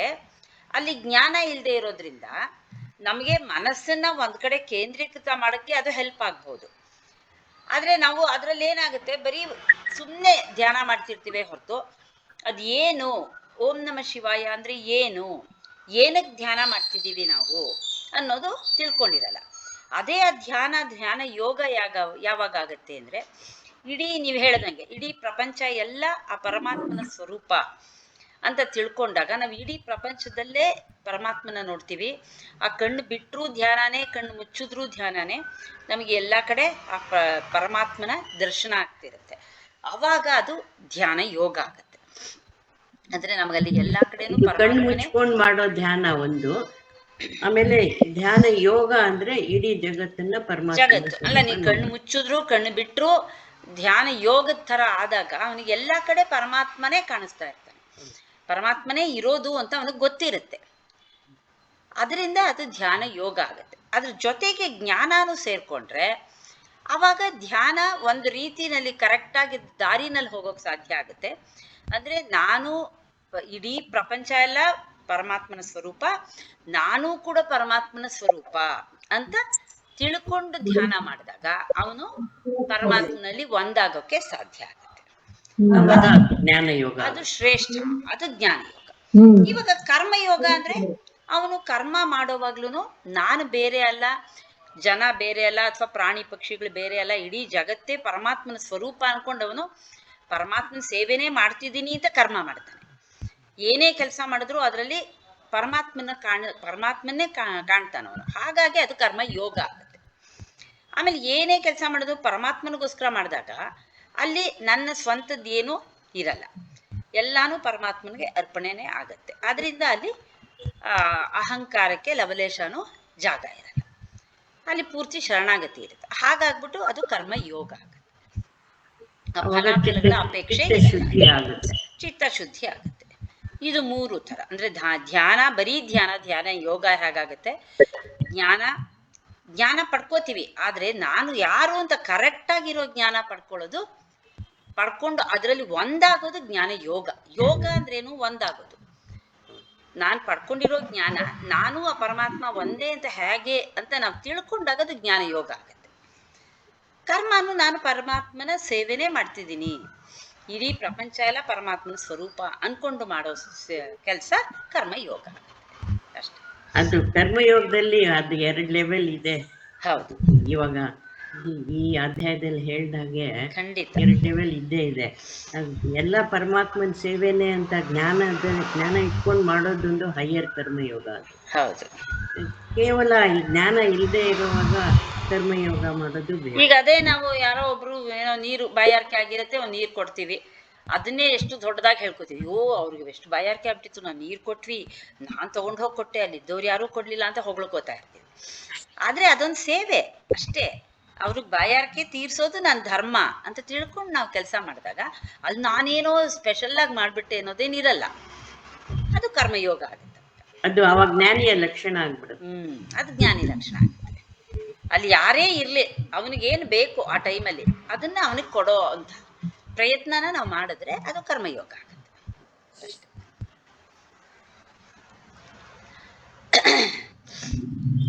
ಅಲ್ಲಿ ಜ್ಞಾನ ಇಲ್ಲದೆ ಇರೋದ್ರಿಂದ ನಮಗೆ ಮನಸ್ಸನ್ನ ಒಂದ್ ಕಡೆ ಕೇಂದ್ರೀಕೃತ ಮಾಡೋಕ್ಕೆ ಅದು ಹೆಲ್ಪ್ ಆಗ್ಬೋದು. ಆದ್ರೆ ನಾವು ಅದ್ರಲ್ಲಿ ಏನಾಗುತ್ತೆ, ಬರೀ ಸುಮ್ಮನೆ ಧ್ಯಾನ ಮಾಡ್ತಿರ್ತೀವಿ ಹೊರತು ಅದೇನು ಓಂ ನಮ ಶಿವಾಯ ಅಂದ್ರೆ ಏನು, ಏನಕ್ಕೆ ಧ್ಯಾನ ಮಾಡ್ತಿದ್ದೀವಿ ನಾವು ಅನ್ನೋದು ತಿಳ್ಕೊಂಡಿರಲ್ಲ. ಅದೇ ಆ ಧ್ಯಾನ ಯೋಗ ಯಾವಾಗ ಆಗತ್ತೆ ಅಂದ್ರೆ, ಇಡೀ ನೀವು ಹೇಳ್ದಂಗೆ ಇಡೀ ಪ್ರಪಂಚ ಎಲ್ಲ ಆ ಪರಮಾತ್ಮನ ಸ್ವರೂಪ ಅಂತ ತಿಳ್ಕೊಂಡಾಗ ನಾವು ಇಡೀ ಪ್ರಪಂಚದಲ್ಲೇ ಪರಮಾತ್ಮನ ನೋಡ್ತೀವಿ. ಆ ಕಣ್ಣು ಬಿಟ್ಟರೂ ಧ್ಯಾನನೇ, ಕಣ್ಣು ಮುಚ್ಚಿದ್ರೂ ಧ್ಯಾನನೇ, ನಮಗೆ ಎಲ್ಲ ಕಡೆ ಆ ಪರಮಾತ್ಮನ ದರ್ಶನ ಆಗ್ತಿರುತ್ತೆ. ಅವಾಗ ಅದು ಧ್ಯಾನ ಯೋಗ ಆಗತ್ತೆ. ಅಂದ್ರೆ ನಮಗಲ್ಲಿ ಎಲ್ಲಾ ಕಡೆನೂ ಕಣ್ಣು ಮುಚ್ಕೊಂಡು ಮಾಡೋ ಧ್ಯಾನ ಒಂದು, ಆಮೇಲೆ ಧ್ಯಾನ ಯೋಗ ಅಂದ್ರೆ ಇಡೀ ಜಗತ್ತನ್ನ ಜಗತ್ತು ಅಲ್ಲ, ನೀ ಕಣ್ಣು ಮುಚ್ಚಿದ್ರು ಕಣ್ಣು ಬಿಟ್ರು ಧ್ಯಾನ ಯೋಗದ ತರ ಆದಾಗ ಅವನಿಗೆ ಎಲ್ಲಾ ಕಡೆ ಪರಮಾತ್ಮನೇ ಕಾಣಿಸ್ತಾ ಇರ್ತಾನೆ, ಪರಮಾತ್ಮನೇ ಇರೋದು ಅಂತ ಅವನಿಗೆ ಗೊತ್ತಿರುತ್ತೆ. ಅದರಿಂದ ಅದು ಧ್ಯಾನ ಯೋಗ ಆಗುತ್ತೆ. ಅದ್ರ ಜೊತೆಗೆ ಜ್ಞಾನನೂ ಸೇರ್ಕೊಂಡ್ರೆ ಅವಾಗ ಧ್ಯಾನ ಒಂದು ರೀತಿನಲ್ಲಿ ಕರೆಕ್ಟಾಗಿ ದಾರಿನಲ್ಲಿ ಹೋಗೋಕೆ ಸಾಧ್ಯ ಆಗುತ್ತೆ. ಅಂದ್ರೆ ನಾನು ಇಡೀ ಪ್ರಪಂಚ ಎಲ್ಲ ಪರಮಾತ್ಮನ ಸ್ವರೂಪ, ನಾನೂ ಕೂಡ ಪರಮಾತ್ಮನ ಸ್ವರೂಪ ಅಂತ ತಿಳ್ಕೊಂಡು ಧ್ಯಾನ ಮಾಡಿದಾಗ ಅವನು ಪರಮಾತ್ಮನಲ್ಲಿ ಒಂದಾಗೋಕೆ ಸಾಧ್ಯ ಆಗುತ್ತೆ. ಜ್ಞಾನ ಯೋಗ ಅದು ಶ್ರೇಷ್ಠ, ಅದು ಜ್ಞಾನ ಯೋಗ. ಇವಾಗ ಕರ್ಮಯೋಗ ಅಂದ್ರೆ ಅವನು ಕರ್ಮ ಮಾಡೋವಾಗ್ಲೂ ನಾನು ಬೇರೆ ಅಲ್ಲ, ಜನ ಬೇರೆ ಅಲ್ಲ, ಅಥವಾ ಪ್ರಾಣಿ ಪಕ್ಷಿಗಳು ಬೇರೆ ಅಲ್ಲ, ಇಡೀ ಜಗತ್ತೇ ಪರಮಾತ್ಮನ ಸ್ವರೂಪ ಅನ್ಕೊಂಡವನು ಪರಮಾತ್ಮನ ಸೇವೆನೇ ಮಾಡ್ತಿದ್ದೀನಿ ಅಂತ ಕರ್ಮ ಮಾಡ್ತಾನೆ. ಏನೇ ಕೆಲಸ ಮಾಡಿದ್ರು ಅದರಲ್ಲಿ ಪರಮಾತ್ಮನ್ನೇ ಕಾಣ್ತಾನವನು. ಹಾಗಾಗಿ ಅದು ಕರ್ಮ ಯೋಗ ಆಗುತ್ತೆ. ಆಮೇಲೆ ಏನೇ ಕೆಲಸ ಮಾಡಿದ್ರು ಪರಮಾತ್ಮನಿಗೋಸ್ಕರ ಮಾಡಿದಾಗ ಅಲ್ಲಿ ನನ್ನ ಸ್ವಂತದ್ದು ಏನೂ ಇರಲ್ಲ, ಎಲ್ಲಾನು ಪರಮಾತ್ಮನಿಗೆ ಅರ್ಪಣೆನೇ ಆಗತ್ತೆ. ಆದ್ರಿಂದ ಅಲ್ಲಿ ಅಹಂಕಾರಕ್ಕೆ ಲವಲೇಶನೂ ಜಾಗ ಇರಲ್ಲ, ಅಲ್ಲಿ ಪೂರ್ತಿ ಶರಣಾಗತಿ ಇರುತ್ತೆ. ಹಾಗಾಗ್ಬಿಟ್ಟು ಅದು ಕರ್ಮ ಯೋಗ ಆಗುತ್ತೆ. ಫಲಾಫಲಗಳ ಅಪೇಕ್ಷೆ ಚಿತ್ತಶುದ್ಧಿ ಆಗುತ್ತೆ. ಇದು 3 ಥರ. ಅಂದ್ರೆ ಧ್ಯಾನ, ಬರೀ ಧ್ಯಾನ ಯೋಗ ಹೇಗಾಗುತ್ತೆ, ಜ್ಞಾನ ಪಡ್ಕೋತೀವಿ, ಆದ್ರೆ ನಾನು ಯಾರು ಅಂತ ಕರೆಕ್ಟ್ ಆಗಿರೋ ಜ್ಞಾನ ಪಡ್ಕೊಂಡು ಅದರಲ್ಲಿ ಒಂದಾಗೋದು ಜ್ಞಾನ ಯೋಗ. ಯೋಗ ಅಂದ್ರೇನು, ಒಂದಾಗೋದು. ನಾನು ಪಡ್ಕೊಂಡಿರೋ ಜ್ಞಾನ, ನಾನು ಆ ಪರಮಾತ್ಮ ಒಂದೇ ಅಂತ ಹೇಗೆ ಅಂತ ನಾವು ತಿಳ್ಕೊಂಡಾಗ ಅದು ಜ್ಞಾನ ಯೋಗ ಆಗುತ್ತೆ. ಕರ್ಮನು ನಾನು ಪರಮಾತ್ಮನ ಸೇವೆನೇ ಮಾಡ್ತಿದ್ದೀನಿ, ಇಡೀ ಪ್ರಪಂಚ ಎಲ್ಲ ಪರಮಾತ್ಮನ ಸ್ವರೂಪ ಅನ್ಕೊಂಡು ಮಾಡೋ ಕೆಲಸ ಕರ್ಮಯೋಗ ಅಷ್ಟೇ. ಅದು ಕರ್ಮಯೋಗದಲ್ಲಿ ಅದು 2 ಲೆವೆಲ್ ಇದೆ. ಹೌದು, ಇವಾಗ ಈ ಅಧ್ಯಾಯದಲ್ಲಿ ಹೇಳ್ದಾಗೆ ಖಂಡಿತ 2 ಲೆವೆಲ್ ಇದ್ದೇ ಇದೆ. ಎಲ್ಲ ಪರಮಾತ್ಮನ ಸೇವೆನೇ ಅಂತ ಜ್ಞಾನ ಇಟ್ಕೊಂಡು ಮಾಡೋದೊಂದು ಹೈಯರ್ ಕರ್ಮಯೋಗ. ಹೌದು, ಕೇವಲ ಈ ಜ್ಞಾನ ಇಲ್ಲದೆ ಇರುವಾಗ ಕರ್ಮಯೋಗ ಮಾಡೋದು ಬೇರೆ. ಈಗ ಅದೇ ನಾವು ಯಾರೋ ಒಬ್ರು ಏನೋ ನೀರು ಬಾಯಾರಿಕೆ ಆಗಿರುತ್ತೆ, ಒಂದು ನೀರು ಕೊಡ್ತೀವಿ, ಅದನ್ನೇ ಎಷ್ಟು ದೊಡ್ಡದಾಗಿ ಹೇಳ್ಕೊತೀವಿ. ಅಯ್ಯೋ ಅವ್ರಿಗೆ ಎಷ್ಟು ಬಾಯಾರಿಕೆ ಆಗ್ಬಿಟ್ಟಿತ್ತು, ನಾವು ನೀರು ಕೊಟ್ವಿ, ನಾನು ತೊಗೊಂಡು ಹೋಗಿ ಕೊಟ್ಟೆ, ಅಲ್ಲಿದ್ದವ್ರು ಯಾರೂ ಕೊಡಲಿಲ್ಲ ಅಂತ ಹೊಗಳ್ಕೋತಾ ಇರ್ತೀವಿ. ಆದರೆ ಅದೊಂದು ಸೇವೆ ಅಷ್ಟೇ. ಅವ್ರಿಗೆ ಬಾಯಾರಿಕೆ ತೀರ್ಸೋದು ನನ್ನ ಧರ್ಮ ಅಂತ ತಿಳ್ಕೊಂಡು ನಾವು ಕೆಲಸ ಮಾಡಿದಾಗ ಅಲ್ಲಿ ನಾನೇನೋ ಸ್ಪೆಷಲ್ಲಾಗಿ ಮಾಡಿಬಿಟ್ಟೆ ಅನ್ನೋದೇನಿರಲ್ಲ, ಅದು ಕರ್ಮಯೋಗ ಆಗುತ್ತೆ. ಅದು ಅವಾಗ ಜ್ಞಾನಿಯ ಲಕ್ಷಣ ಆಗ್ಬಿಡುತ್ತೆ. ಅದು ಜ್ಞಾನಿ ಲಕ್ಷಣ ಆಗುತ್ತೆ. ಅಲ್ಲಿ ಯಾರೇ ಇರಲಿ, ಅವನಿಗೇನು ಬೇಕು ಆ ಟೈಮಲ್ಲಿ ಅದನ್ನ ಅವನಿಗೆ ಕೊಡೋ ಅಂತ ಪ್ರಯತ್ನನ ನಾವು ಮಾಡಿದ್ರೆ ಅದು ಕರ್ಮಯೋಗ ಆಗುತ್ತೆ ಅಷ್ಟೆ.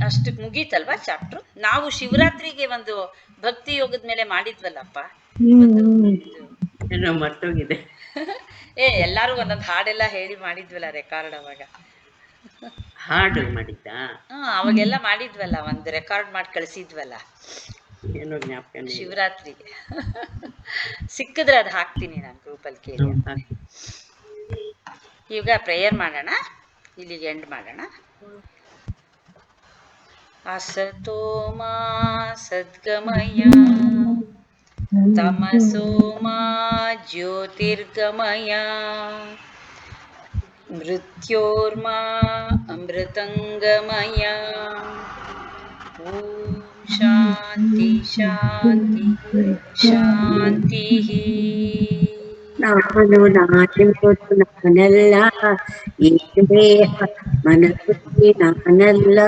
ಅಷ್ಟಕ್ಕೆ ಮುಗೀತಲ್ವಾ ಚಾಪ್ಟ್ರು. ನಾವು ಶಿವರಾತ್ರಿಗೆ ಒಂದು ಭಕ್ತಿ ಯೋಗದ ಮೇಲೆ ಮಾಡಿದ್ವಲ್ಲಪ್ಪ, ಏನೋ ಮರ್ತೋಗಿದೆ. ಎಲ್ಲಾರು ಒಂದೊಂದು ಹಾಡೆಲ್ಲ ಹೇಳಿ ಮಾಡಿದ್ವಲ್ಲ ರೆಕಾರ್ಡ್ ಅವಾಗ. ಹಾಡು ಮಾಡಿದ್ದ ಅವಾಗೆಲ್ಲ ಮಾಡಿದ್ವಲ್ಲ, ಒಂದು ರೆಕಾರ್ಡ್ ಮಾಡಿ ಕಳಿಸಿದ್ವಲ್ಲ ಏನೋ ಜ್ಞಾಪಕ. ಶಿವರಾತ್ರಿಗೆ ಸಿಕ್ಕಿದ್ರೆ ಅದು ಹಾಕ್ತೀನಿ ನಾನು ಗ್ರೂಪಲ್ಲಿ ಕೇಳಿ. ಈಗ ಪ್ರೇಯರ್ ಮಾಡೋಣ, ಇಲ್ಲಿಗೆ ಎಂಡ್ ಮಾಡೋಣ. असतो मा सद्गमय तमसो मा ज्योतिर्गमय मृत्योर्मा अमृतंगमय ॐ शांति शांति शांति. ನಾನಲ್ಲ ಈ ದೇಹ ಮನಸ್ಸು ನಾನಲ್ಲ,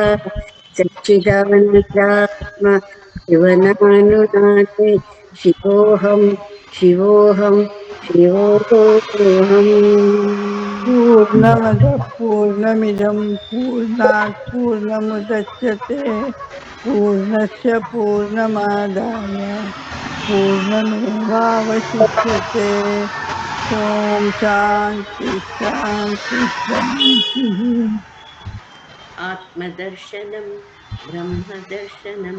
ಸಚ್ಚಿದಾನಂದಾತ್ಮ ಶಿವನಾನು ನಾನೇ, ಶಿವೋಹಂ ಶಿವೋಹಂ ಶಿವೋಹಂ. पूर्णमदः पूर्णमिदं पूर्णात् पूर्णमुदच्यते पूर्णस्य पूर्णमादाय पूर्णमेवावशिष्यते. ॐ शान्ति शान्ति शान्तिः. आत्मदर्शनं ब्रह्मदर्शनं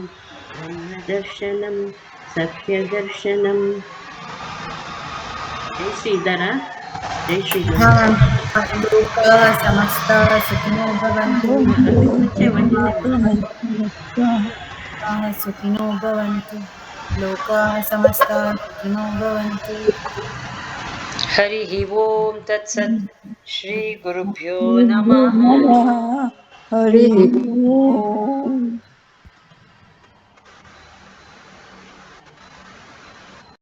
ब्रह्मदर्शनं सत्यदर्शनं. जय श्रीधर, जय श्रीधर. लोका समस्ता सुखिनो भवन्तु, सुखिनो भवन्तु, लोकाः समस्ता सुखिनो भवन्तु. हरिः ओम तत्सत्. श्री गुरुभ्यो नमः. हरि ओम्.